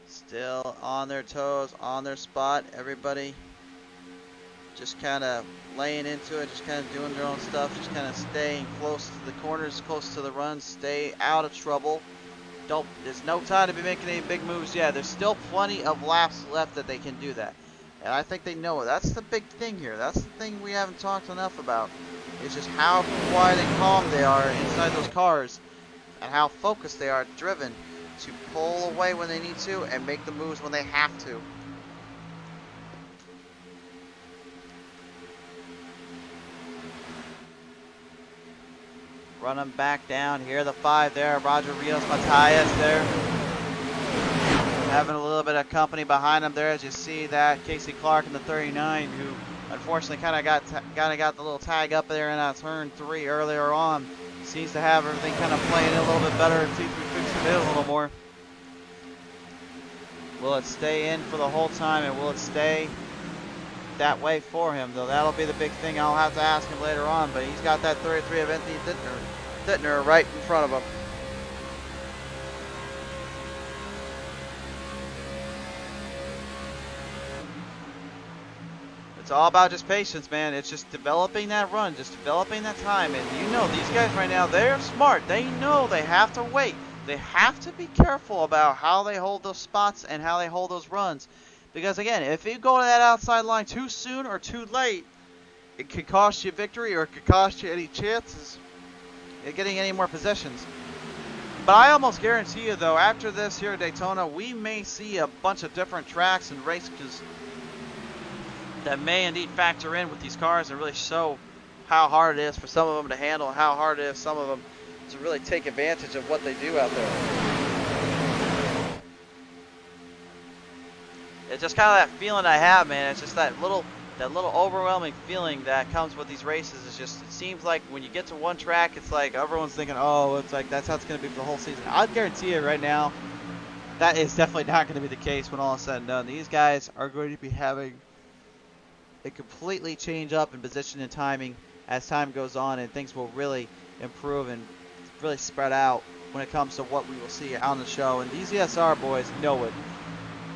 Still on their toes, on their spot. Everybody just kind of laying into it, just kind of doing their own stuff, just kind of staying close to the corners, close to the runs, stay out of trouble. There's no time to be making any big moves yet. There's still plenty of laps left that they can do that. And I think they know it. That's the big thing here. That's the thing we haven't talked enough about. It's just how quiet and calm they are inside those cars, and how focused they are, driven to pull away when they need to and make the moves when they have to. Run them back down here, the 5 there, Roger Rios, Matthias there. Having a little bit of company behind them there, as you see that Casey Clark in the 39, who unfortunately kind of got the little tag up there in turn 3 earlier on. Seems to have everything kind of playing a little bit better, seems to be fixing it a little more. Will it stay in for the whole time, and will it stay that way for him? Though that'll be the big thing. I'll have to ask him later on, but he's got that 33 of Anthony Dittner right in front of him. It's all about just patience, man. It's just developing that run, just developing that time. And you know, these guys right now, they're smart. They know they have to wait. They have to be careful about how they hold those spots and how they hold those runs. Because again, if you go to that outside line too soon or too late, it could cost you victory, or it could cost you any chances at getting any more possessions. But I almost guarantee you, though, after this here at Daytona, we may see a bunch of different tracks and races that may indeed factor in with these cars and really show how hard it is for some of them to handle, and how hard it is some of them to really take advantage of what they do out there. It's just kind of that feeling I have, man. It's just that little overwhelming feeling that comes with these races. It's just, it seems like when you get to one track, it's like everyone's thinking, oh, it's like that's how it's going to be for the whole season. I'll guarantee you right now, that is definitely not going to be the case when all is said and done. These guys are going to be having it completely change up in position and timing as time goes on, and things will really improve and really spread out when it comes to what we will see on the show. And these ESR boys know it.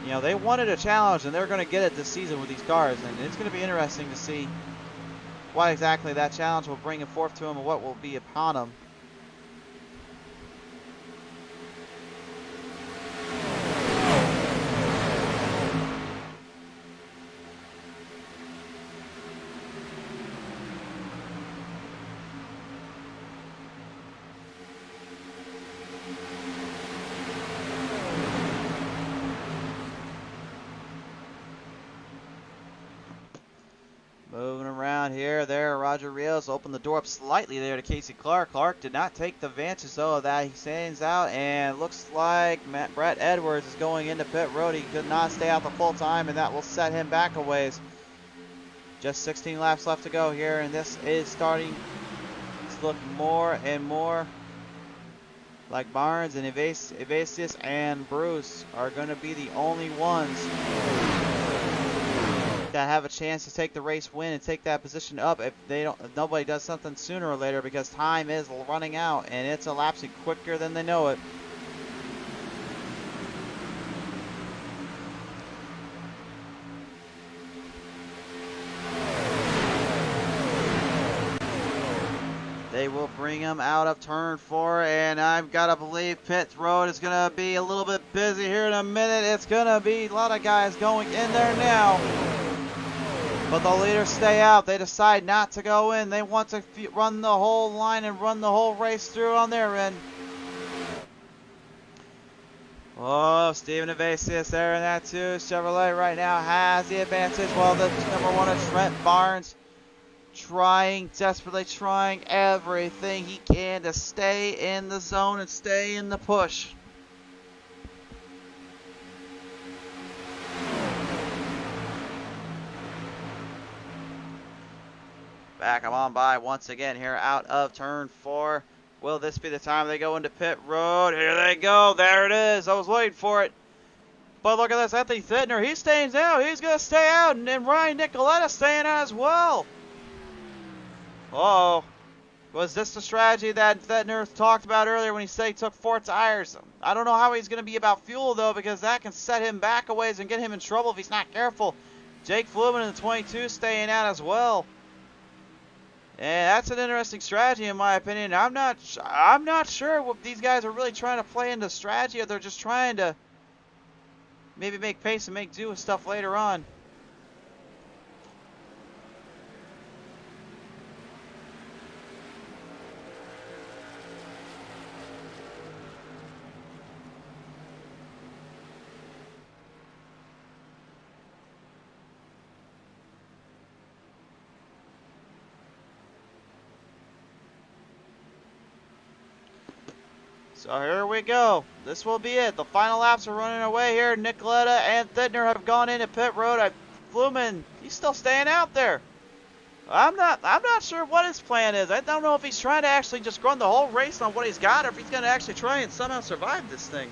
You know, they wanted a challenge, and they're going to get it this season with these cars, and it's going to be interesting to see what exactly that challenge will bring forth to them and what will be upon them. Moving around here, there, Roger Rios opened the door up slightly there to Casey Clark. Clark did not take the advantage though of that. He stands out, and looks like Brett Edwards is going into pit road. He could not stay out the full time, and that will set him back a ways. Just 16 laps left to go here, and this is starting to look more and more like Barnes and Evasius and Bruce are going to be the only ones that have a chance to take the race win and take that position up if nobody does something sooner or later, because time is running out and it's elapsing quicker than they know it. They will bring him out of turn 4, and I've got to believe pit road is going to be a little bit busy here in a minute. It's going to be a lot of guys going in there now. But the leaders stay out. They decide not to go in. They want to run the whole line and run the whole race through on their end. Oh, Steven Evasius there in that 2. Chevrolet right now has the advantage. Well, the number 1 is Trent Barnes, desperately trying everything he can to stay in the zone and stay in the push. Back them on by once again here out of turn 4. Will this be the time they go into pit road? Here they go. There it is. I was waiting for it. But look at this. Anthony Thittner, he stays out. He's going to stay out. And then Ryan Nicoletta staying out as well. Uh-oh. Was this the strategy that Thittner talked about earlier when he said he took 4 tires? I don't know how he's going to be about fuel, though, because that can set him back a ways and get him in trouble if he's not careful. Jake Fluman in the 22 staying out as well. And that's an interesting strategy in my opinion. I'm not sure what these guys are really trying to play into strategy, or they're just trying to maybe make pace and make do with stuff later on. So here we go. This will be it. The final laps are running away here. Nicoletta and Thittner have gone into pit road. Fluman, he's still staying out there. I'm not sure what his plan is. I don't know if he's trying to actually just run the whole race on what he's got, or if he's going to actually try and somehow survive this thing.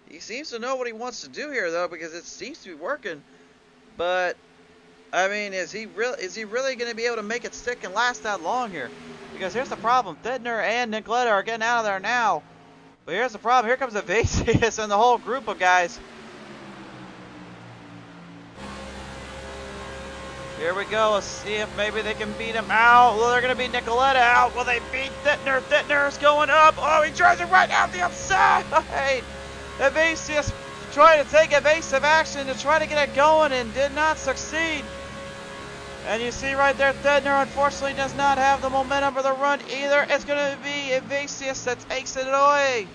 He seems to know what he wants to do here, though, because it seems to be working. But I mean, is he really going to be able to make it stick and last that long here? Because here's the problem. Thittner and Nicoletta are getting out of there now. But here's the problem. Here comes Evasius and the whole group of guys. Here we go. Let's see if maybe they can beat him out. Well, they're going to beat Nicoletta out. Will they beat Thittner? Thittner's going up. Oh, he drives it right out the outside. Evasius trying to take evasive action to try to get it going and did not succeed. And you see right there, Thittner unfortunately does not have the momentum for the run either. It's going to be Evasius that takes it away.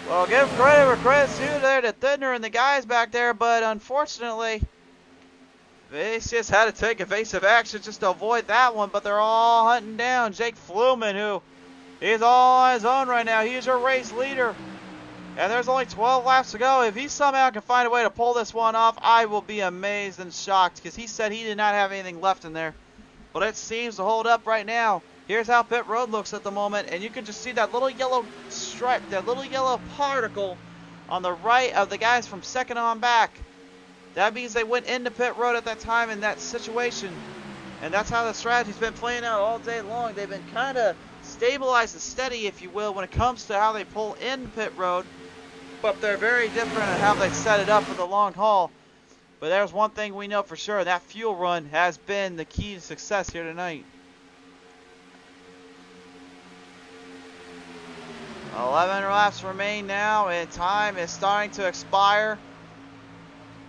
Well, give credit where credit's due there to Thittner and the guys back there, but unfortunately, Evasius had to take evasive action just to avoid that one, but they're all hunting down Jake Fluman, who is all on his own right now. He's your race leader. And there's only 12 laps to go. If he somehow can find a way to pull this one off, I will be amazed and shocked, because he said he did not have anything left in there. But it seems to hold up right now. Here's how pit road looks at the moment, and you can just see that little yellow stripe, that little yellow particle on the right of the guys from second on back. That means they went into pit road at that time in that situation, and that's how the strategy's been playing out all day long. They've been kind of stabilized and steady, if you will, when it comes to how they pull in pit road, but they're very different in how they set it up for the long haul. But there's one thing we know for sure, that fuel run has been the key to success here tonight. 11 laps remain now, and time is starting to expire.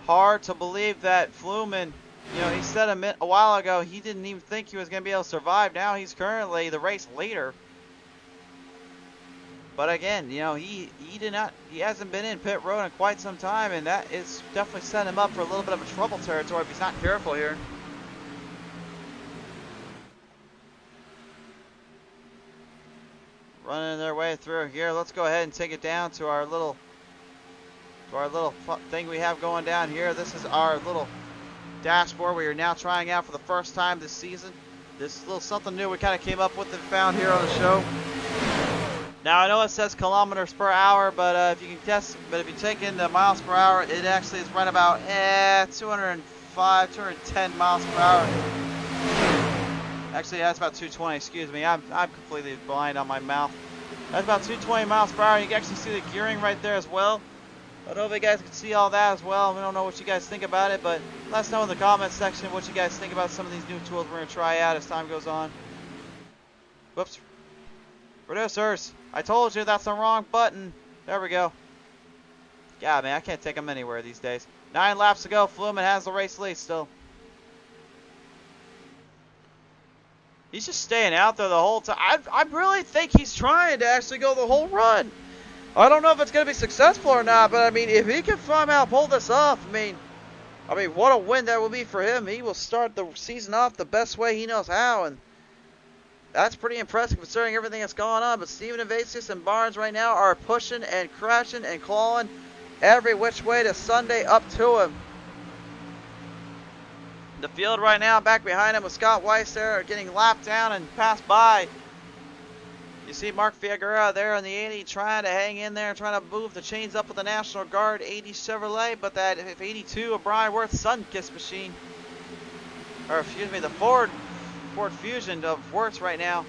Hard to believe that Fluman, you know, he said a while ago he didn't even think he was going to be able to survive. Now he's currently the race leader. But again, you know, he hasn't been in pit road in quite some time, and that is definitely setting him up for a little bit of a trouble territory if he's not careful here. Running their way through here. Let's go ahead and take it down to our little thing we have going down here. This is our little dashboard we are now trying out for the first time this season. This little something new we kind of came up with and found here on the show. Now I know it says kilometers per hour, but if you can guess, but if you take in the miles per hour, it actually is right about 205, 210 miles per hour. Actually, that's about 220. Excuse me, I'm completely blind on my mouth. That's about 220 miles per hour. You can actually see the gearing right there as well. I don't know if you guys can see all that as well. We don't know what you guys think about it, but let us know in the comments section what you guys think about some of these new tools we're going to try out as time goes on. Whoops. Producers, I told you that's the wrong button. There we go. Yeah, man, I can't take them anywhere these days. 9 laps to go. Fluman has the race lead still. He's just staying out there the whole time. I really think he's trying to actually go the whole run. I don't know if it's going to be successful or not, but I mean, if he can somehow pull this off, I mean, what a win that will be for him. He will start the season off the best way he knows how, and that's pretty impressive considering everything that's going on. But Steven Evasius and Barnes right now are pushing and crashing and clawing every which way to Sunday up to him. The field right now back behind him with Scott Weiss there getting lapped down and passed by. You see Mark Figueroa there in the 80 trying to hang in there, trying to move the chains up with the National Guard 80 Chevrolet, but that 82 of Brian Worth's Sun-Kissed machine, or excuse me, the Ford Fusion of Worth's right now.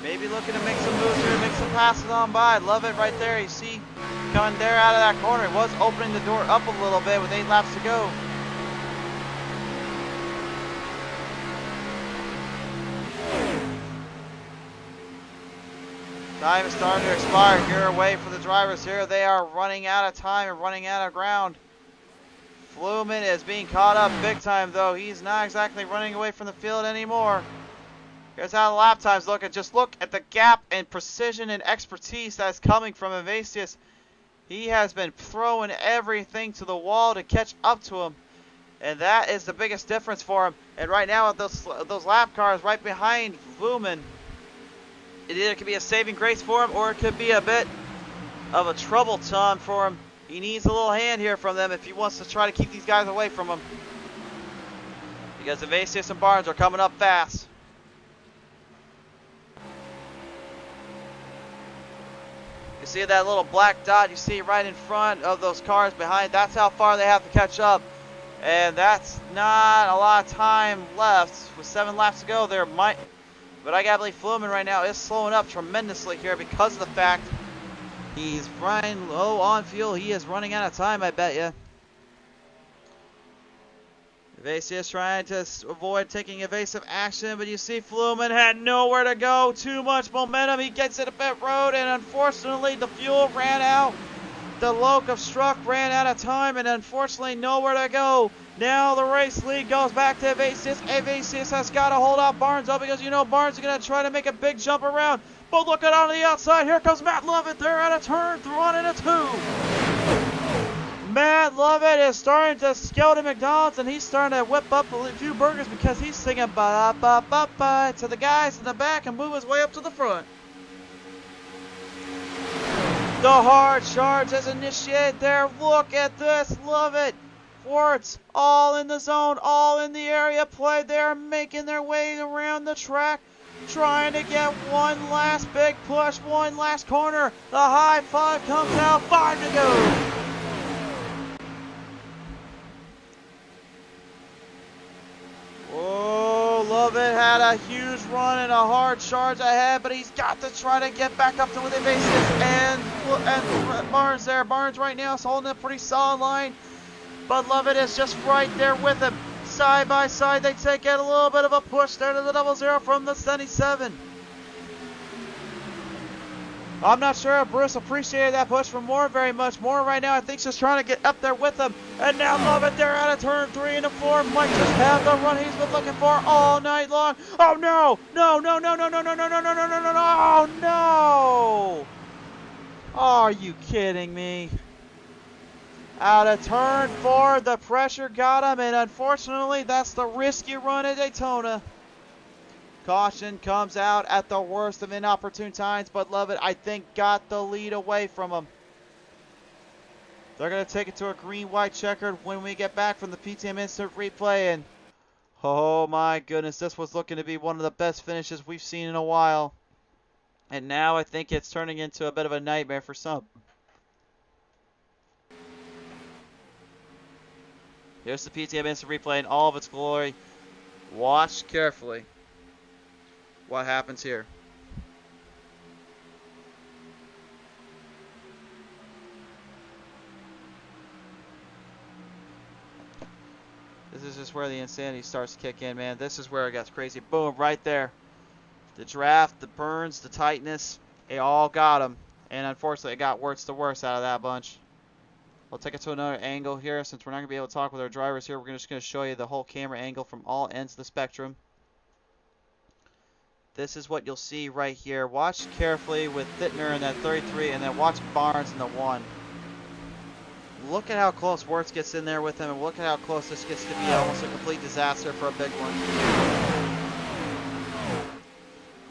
Maybe looking to make some moves here, make some passes on by. Love it right there. You see coming there out of that corner. He was opening the door up a little bit with 8 laps to go. Time is starting to expire here away for the drivers here. They are running out of time and running out of ground. Fluman is being caught up big time though. He's not exactly running away from the field anymore. Here's how the lap times look. And just look at the gap and precision and expertise that's coming from Evasius. He has been throwing everything to the wall to catch up to him. And that is the biggest difference for him. And right now with those lap cars right behind Fluman, it either could be a saving grace for him or it could be a bit of a trouble time for him. He needs a little hand here from them if he wants to try to keep these guys away from him. Because Evasius and Barnes are coming up fast. You see that little black dot you see right in front of those cars behind? That's how far they have to catch up. And that's not a lot of time left. With 7 laps to go, there might... But I gotta believe Fluman right now is slowing up tremendously here because of the fact he's running low on fuel. He is running out of time, I bet you. Evasius trying to avoid taking evasive action, but you see Fluman had nowhere to go. Too much momentum. He gets into pit road, and unfortunately the fuel ran out. The locomotive struck, ran out of time, and unfortunately nowhere to go. Now the race lead goes back to Evasius. Evasius has got to hold out Barnes up because you know Barnes is going to try to make a big jump around. But look at on the outside. Here comes Matt Lovett there at a turn, one and a 2. Matt Lovett is starting to scout at McDonald's, and he's starting to whip up a few burgers because he's singing ba-ba-ba-ba to the guys in the back and move his way up to the front. The hard charge is initiated there. Look at this. Love it. Warts all in the zone, all in the area play. They're making their way around the track. trying to get one last big push, one last corner. The high five comes out, 5 to go. Oh, Lovett had a huge run and a hard charge ahead, but he's got to try to get back up to within bases. And Barnes there. Barnes right now is holding a pretty solid line, but Lovett is just right there with him. Side by side, they take it a little bit of a push there to the 00 from the 77. I'm not sure if Bruce appreciated that push from Moore very much. Moore right now, I think, is just trying to get up there with him. And now Lovett there out of turn 3 into 4. Might just have the run he's been looking for all night long. Oh no! No, no, no, no, no, no, no, no, no, no, no, no, no! Oh no! Are you kidding me? Out of turn 4, the pressure got him, and unfortunately, that's the risk you run at Daytona. Caution comes out at the worst of inopportune times, but Lovett, I think, got the lead away from him. They're going to take it to a green-white checkered when we get back from the PTM instant replay, and oh my goodness, this was looking to be one of the best finishes we've seen in a while. And now I think it's turning into a bit of a nightmare for some. Here's the PTM instant replay in all of its glory. Watch carefully what happens here. This is just where the insanity starts to kick in, man. This is where it gets crazy. Boom, right there. The draft, the burns, the tightness, it all got him. And unfortunately, it got worse to worse out of that bunch. We'll take it to another angle here. Since we're not going to be able to talk with our drivers here, we're just going to show you the whole camera angle from all ends of the spectrum. This is what you'll see right here. Watch carefully with Thittner in that 33, and then watch Barnes in the 1. Look at how close Wirtz gets in there with him, and look at how close this gets to be almost a complete disaster for a big one.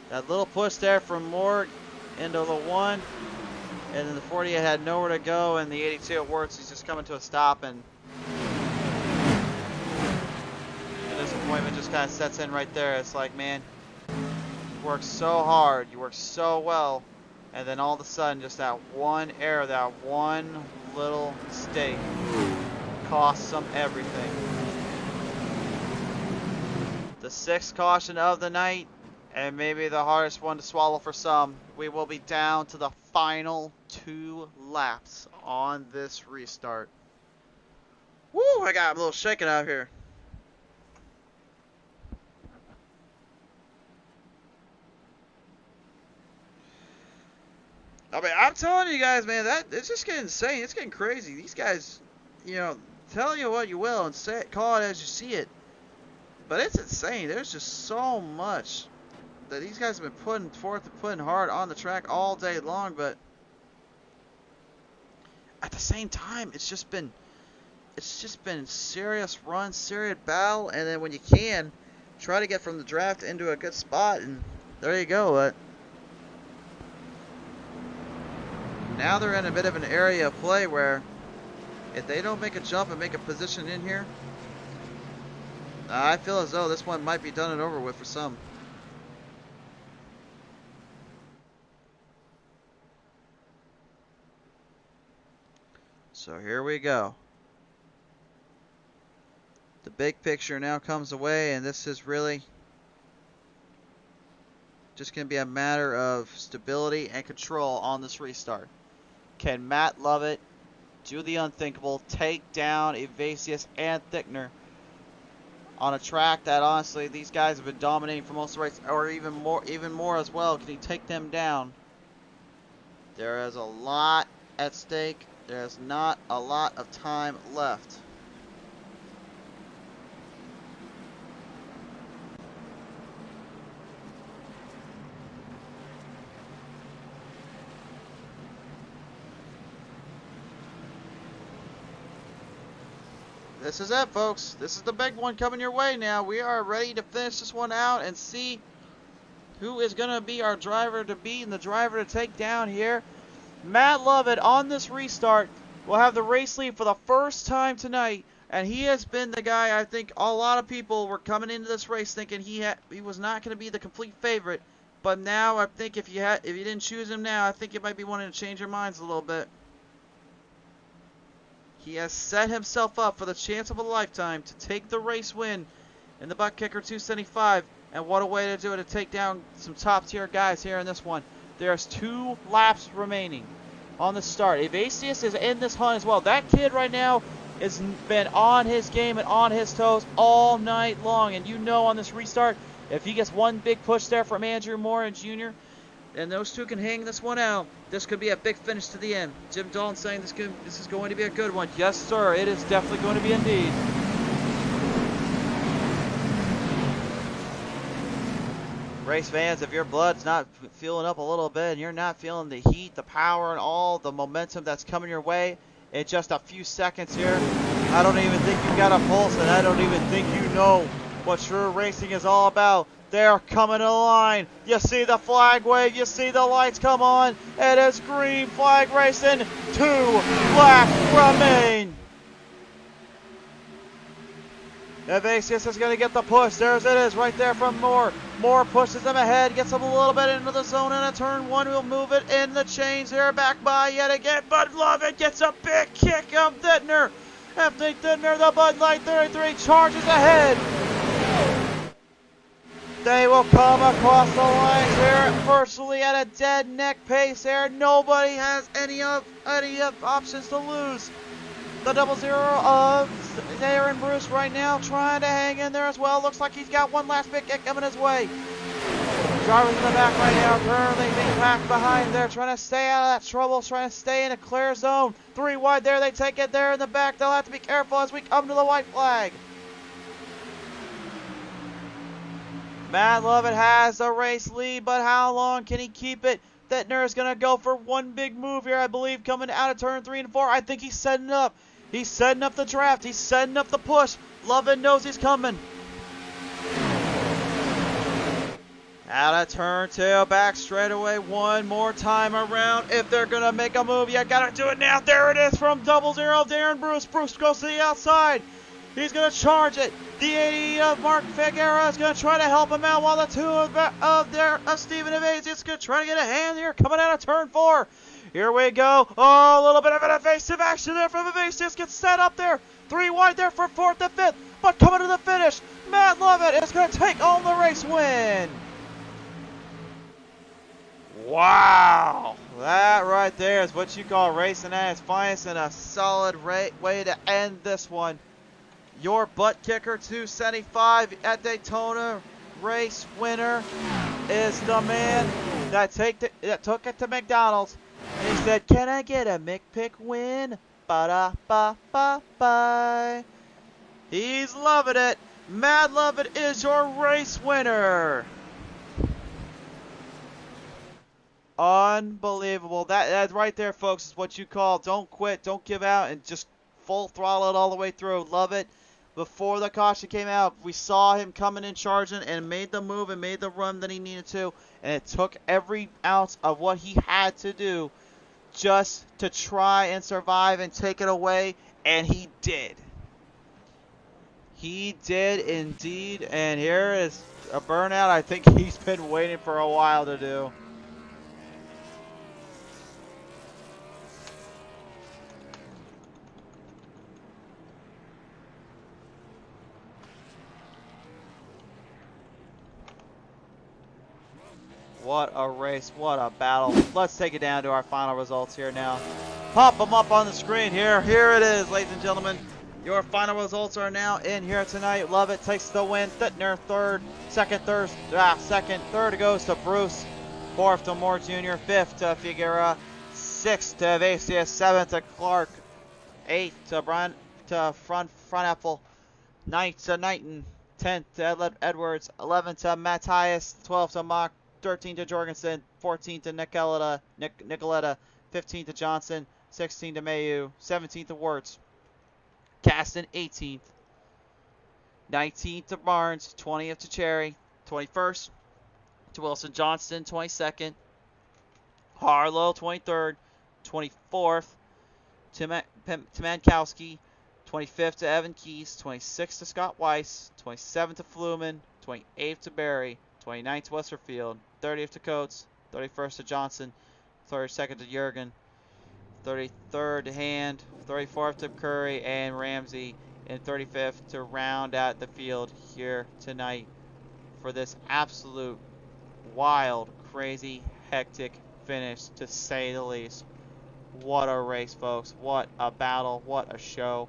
That little push there from Moore into the 1, and then the 48 had nowhere to go, and the 82 at Wirtz is just coming to a stop, and the disappointment just kind of sets in right there. It's like, man, you work so hard, you work so well, and then all of a sudden, just that one error, that one little mistake costs them everything. The 6th caution of the night, and maybe the hardest one to swallow for some. We will be down to the final 2 laps on this restart. Woo, I got a little shaken out here. I mean, I'm telling you guys, man, that it's just getting insane. It's getting crazy. These guys, you know, tell you what you will and say it, call it as you see it. But it's insane. There's just so much that these guys have been putting forth and putting hard on the track all day long. But at the same time, it's just been serious run, serious battle, and then when you can, try to get from the draft into a good spot, and there you go. But now they're in a bit of an area of play where if they don't make a jump and make a position in here, I feel as though this one might be done and over with for some. So here we go. The big picture now comes away, and this is really just going to be a matter of stability and control on this restart. Can Matt Lovett do the unthinkable, take down Evasius and Thickner on a track that honestly these guys have been dominating for most of the race, or even more as well? Can he take them down? There is a lot at stake. There's not a lot of time left. This is it, folks. This is the big one coming your way now. We are ready to finish this one out and see who is going to be our driver to beat and the driver to take down here. Matt Lovett on this restart will have the race lead for the first time tonight And he has been the guy, I think a lot of people were coming into this race thinking he was not going to be the complete favorite. But now I think if you didn't choose him now, I think you might be wanting to change your minds a little bit. He has set himself up for the chance of a lifetime to take the race win in the ButtKicker 275. And what a way to do it, to take down some top tier guys here in this one. There's 2 laps remaining on the start. Evasius is in this hunt as well. That kid right now has been on his game and on his toes all night long. And you know on this restart, if he gets one big push there from Andrew Moore and Jr., and those two can hang this one out, this could be a big finish to the end. Jim Dalton saying this is going to be a good one. Yes, sir, it is definitely going to be indeed. Race fans, if your blood's not feeling up a little bit and you're not feeling the heat, the power, and all the momentum that's coming your way in just a few seconds here, I don't even think you've got a pulse, and I don't even think you know what true racing is all about. They're coming to the line. You see the flag wave. You see the lights come on. It is green flag racing. 2 laps remain. Evasius is going to get the push. There's it is right there from Moore. Moore pushes him ahead, gets him a little bit into the zone, and a turn 1 will move it in the chains here. Back by yet again, but Lovett gets a big kick of Dittner. After Dittner, the Bud Light 33 charges ahead. They will come across the lines here virtually at a dead neck pace here. Nobody has any options to lose. The 00 of Aaron Bruce right now trying to hang in there as well. Looks like he's got one last big kick coming his way. Drivers in the back right now currently being packed behind there, trying to stay out of that trouble, trying to stay in a clear zone. 3 wide there, they take it there in the back. They'll have to be careful as we come to the white flag. Matt Lovett has the race lead, but how long can he keep it? Dittner is going to go for one big move here, I believe, coming out of turn 3 and 4. I think he's setting up. He's setting up the draft. He's setting up the push. Lovett knows he's coming. Out of turn 2, back straight away one more time around. If they're going to make a move, you got to do it now. There it is from 00, Darren Bruce. Bruce goes to the outside. He's going to charge it. The 80 of Mark Figueroa is going to try to help him out, while the 2 of Stephen Evasius is going to try to get a hand here coming out of turn 4. Here we go. Oh, a little bit of an evasive action there from Evasius. Gets set up there. 3 wide there for 4th and 5th. But coming to the finish, Matt Lovett is going to take on the race win. Wow. That right there is what you call racing at its finest, and a solid way to end this one. Your ButtKicker 275 at Daytona race winner is the man that took it to McDonald's. He said, "Can I get a McPick win?" Ba-da-ba-ba-bye. He's loving it. Matt Lovett is your race winner. Unbelievable. That right there, folks, is what you call don't quit, don't give out, and just full throttle it all the way through. Love it. Before the caution came out, we saw him coming in charging and made the move and made the run that he needed to. And it took every ounce of what he had to do just to try and survive and take it away. And he did. He did indeed. And here is a burnout I think he's been waiting for a while to do. What a race, what a battle. Let's take it down to our final results here now. Pop them up on the screen here. Here it is, ladies and gentlemen. Your final results are now in here tonight. Lovett takes the win. Dittner third. Third goes to Bruce. 4th to Moore Jr. 5th to Figueroa. 6th to Evasius. 7th to Clark. 8th to Brian to Front Apple. 9th to Knighton. 10th to Edwards. 11th to Matthias. 12th to Mock. 13th to Jorgensen, 14th to Nicoletta, 15th to Johnson, 16th to Mayu, 17th to Wirtz, Caston 18th, 19th to Barnes, 20th to Cherry, 21st to Wilson Johnston, 22nd, Harlow 23rd, 24th to Mankowski, 25th to Evan Keys, 26th to Scott Weiss, 27th to Fluman, 28th to Barry, 29th to Westerfield, 30th to Coates, 31st to Johnson, 32nd to Jurgen, 33rd to Hand, 34th to Curry and Ramsey, and 35th to round out the field here tonight for this absolute wild, crazy, hectic finish, to say the least. What a race, folks. What a battle. What a show.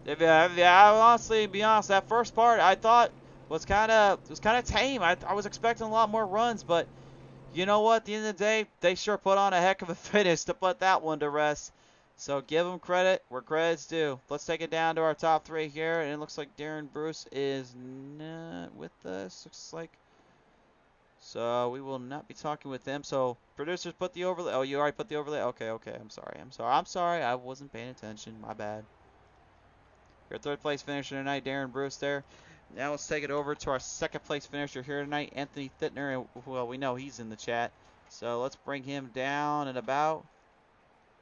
I honestly, to be honest, that first part I thought was kind of tame. I was expecting a lot more runs, but you know what? At the end of the day, they sure put on a heck of a finish to put that one to rest. So give them credit where credit's due. Let's take it down to our top three here, and it looks like Darren Bruce is not with us. Looks like. So we will not be talking with them. So producers, put the overlay. Oh, you already put the overlay? Okay. I'm sorry. I wasn't paying attention. My bad. Your third place finisher tonight, Darren Bruce there. Now let's take it over to our second place finisher here tonight, Anthony Thittner. And, well, we know he's in the chat. So let's bring him down and about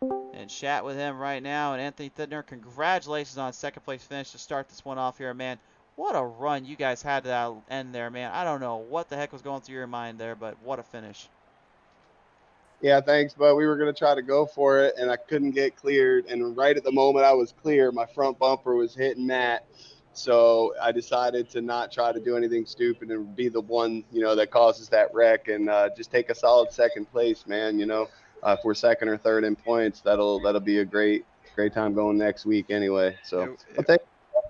and chat with him right now. And Anthony Thittner, congratulations on second place finish to start this one off here, man. What a run you guys had to that end there, man. I don't know what the heck was going through your mind there, but what a finish. Yeah, thanks, bud. We were going to try to go for it, and I couldn't get cleared. And right at the moment I was clear, my front bumper was hitting that. So I decided to not try to do anything stupid and be the one, that causes that wreck, and just take a solid second place, man. If we're second or third in points, that'll be a great time going next week anyway. So I'll take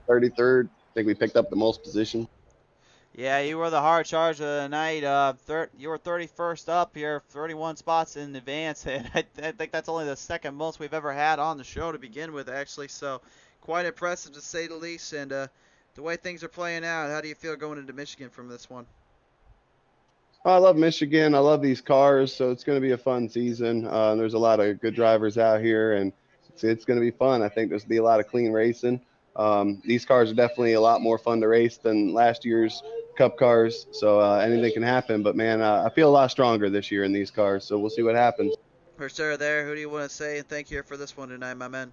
33rd. I think we picked up the most position. Yeah, you were the hard charge of the night. You were 31st up here, 31 spots in advance, and I think that's only the second most we've ever had on the show to begin with, actually. So quite impressive to say the least. And the way things are playing out, how do you feel going into Michigan from this one? I love Michigan. I love these cars, so it's going to be a fun season. There's a lot of good drivers out here, and it's going to be fun. I think there's going to be a lot of clean racing. These cars are definitely a lot more fun to race than last year's Cup cars, so anything can happen. But, man, I feel a lot stronger this year in these cars, so we'll see what happens. For sure there. Who do you want to say and thank you for this one tonight, my man?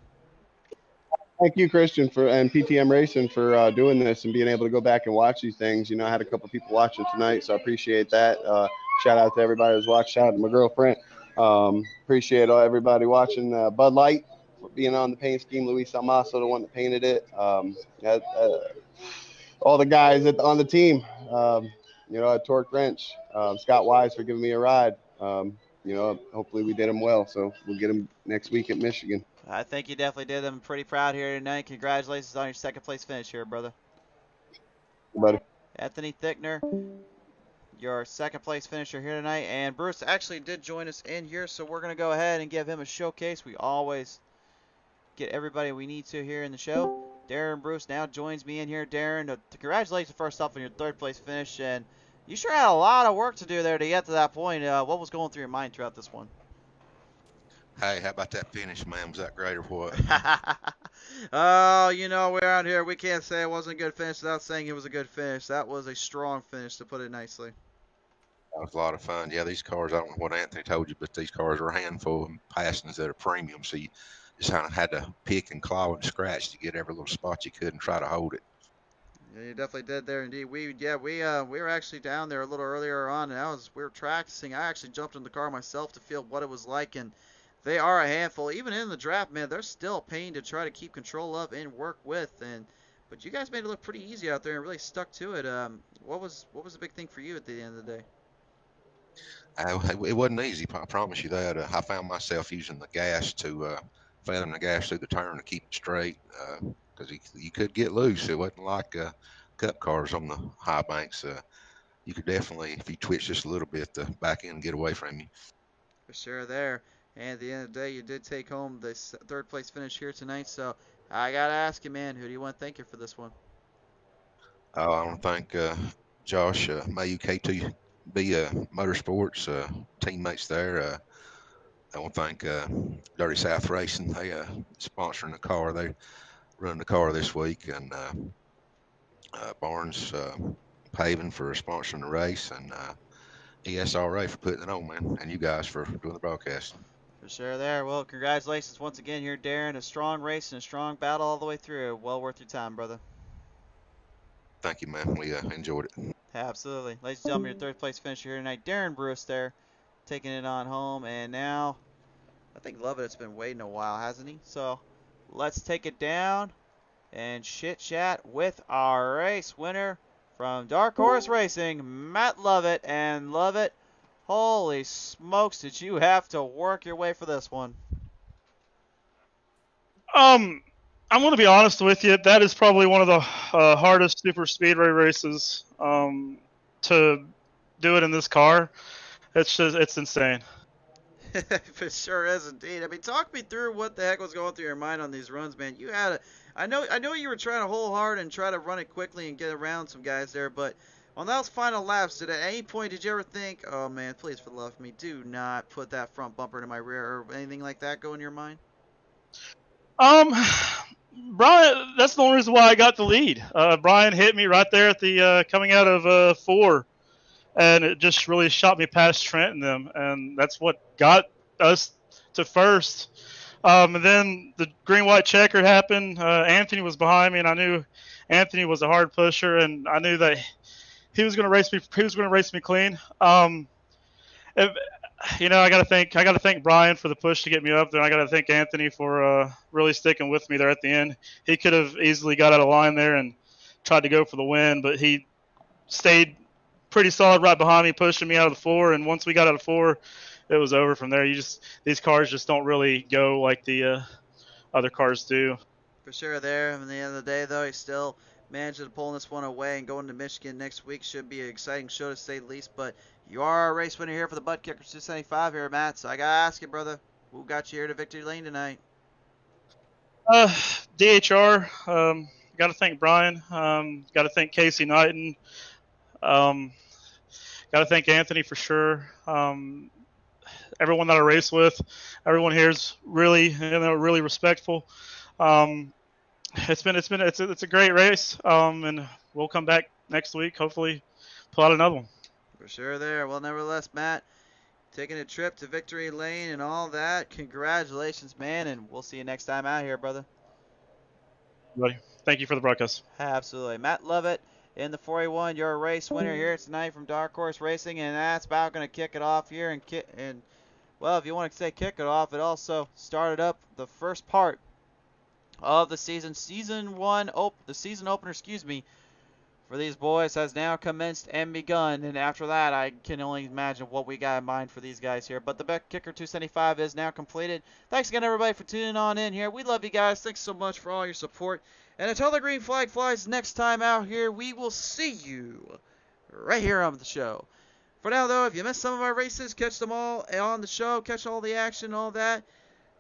Thank you, Christian, and PTM Racing for doing this and being able to go back and watch these things. I had a couple people watching tonight, so I appreciate that. Shout out to everybody who's watched. Shout out to my girlfriend. Appreciate everybody watching. Bud Light for being on the paint scheme. Luis Almaso, the one that painted it. All the guys on the team, at Torque Wrench. Scott Wise for giving me a ride. Hopefully we did them well, so we'll get them next week at Michigan. I think you definitely did. I'm pretty proud here tonight. Congratulations on your second place finish here, brother. Buddy. Anthony Thickner, your second place finisher here tonight. And Bruce actually did join us in here, so we're going to go ahead and give him a showcase. We always get everybody we need to here in the show. Darren Bruce now joins me in here. Darren, congratulations first off on your third place finish. And you sure had a lot of work to do there to get to that point. What was going through your mind throughout this one? Hey, how about that finish, man? Was that great or what? Oh, we're out here. We can't say it wasn't a good finish without saying it was a good finish. That was a strong finish, to put it nicely. That was a lot of fun. Yeah, these cars, I don't know what Anthony told you, but these cars are a handful of passings that are premium. So you just kind of had to pick and claw and scratch to get every little spot you could and try to hold it. Yeah, you definitely did there, indeed. We were actually down there a little earlier on, and we were practicing. I actually jumped in the car myself to feel what it was like, and they are a handful. Even in the draft, man, they're still a pain to try to keep control of and work with. But you guys made it look pretty easy out there and really stuck to it. What was the big thing for you at the end of the day? It wasn't easy, I promise you that. I found myself using the gas feathering the gas through the turn to keep it straight because you could get loose. It wasn't like Cup cars on the high banks. You could definitely, if you twitch just a little bit, the back end get away from you. For sure there. And at the end of the day, you did take home the third place finish here tonight. So I got to ask you, man, who do you want to thank you for this one? I want to thank Josh, Mayu KTB Motorsports, teammates there. I want to thank Dirty South Racing. They sponsoring the car. They run the car this week. And Barnes Paving for sponsoring the race. And ESRA for putting it on, man. And you guys for doing the broadcast. For sure there. Well, congratulations once again here, Darren. A strong race and a strong battle all the way through. Well worth your time, brother. Thank you, man. We enjoyed it. Absolutely. Ladies and gentlemen, your third place finisher here tonight, Darren Bruce there, taking it on home. And now, I think Lovett's been waiting a while, hasn't he? So, let's take it down and chit-chat with our race winner from Dark Horse Racing, Matt Lovett. And Lovett, holy smokes, did you have to work your way for this one? I'm going to be honest with you. That is probably one of the hardest super speedway races to do it in this car. It's insane. It sure is indeed. I mean, talk me through what the heck was going through your mind on these runs, man. You had I know you were trying to hold hard and try to run it quickly and get around some guys there, but on those final laps, at any point did you ever think, oh man, please for the love of me, do not put that front bumper to my rear or anything like that go in your mind? Brian, that's the only reason why I got the lead. Brian hit me right there at the coming out of 4, and it just really shot me past Trent and them, and that's what got us to first. And then the green-white checker happened. Anthony was behind me, and I knew Anthony was a hard pusher, and I knew that he was going to race me. He was going to race me clean. I got to thank Brian for the push to get me up there. I got to thank Anthony for really sticking with me there at the end. He could have easily got out of line there and tried to go for the win, but he stayed pretty solid right behind me, pushing me out of the 4. And once we got out of 4, it was over from there. These cars just don't really go like the other cars do. For sure there. And at the end of the day, though, he still managed to pull this one away, and going to Michigan next week should be an exciting show to say the least. But you are our race winner here for the ButtKicker 275 here, Matt. So I got to ask you, brother, who got you here to victory lane tonight? DHR. Got to thank Brian. Got to thank Casey Knighton. Got to thank Anthony for sure. Everyone that I race with, everyone here is really, really respectful. It's a great race, and we'll come back next week. Hopefully, pull out another one. For sure there. Well, nevertheless, Matt, taking a trip to victory lane and all that. Congratulations, man, and we'll see you next time out here, brother. Buddy, thank you for the broadcast. Absolutely. Matt Lovett in the 4A1, your race winner here tonight from Dark Horse Racing, and that's about going to kick it off here. And well, if you want to say kick it off, it also started up the first part of the season. The season opener, for these boys has now commenced and begun. And after that, I can only imagine what we got in mind for these guys here. But the ButtKicker 275 is now completed. Thanks again, everybody, for tuning on in here. We love you guys. Thanks so much for all your support. And until the green flag flies next time out here, we will see you right here on the show. For now, though, if you missed some of our races, catch them all on the show. Catch all the action, all that.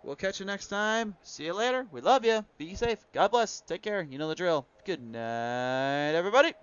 We'll catch you next time. See you later. We love you. Be safe. God bless. Take care. You know the drill. Good night, everybody.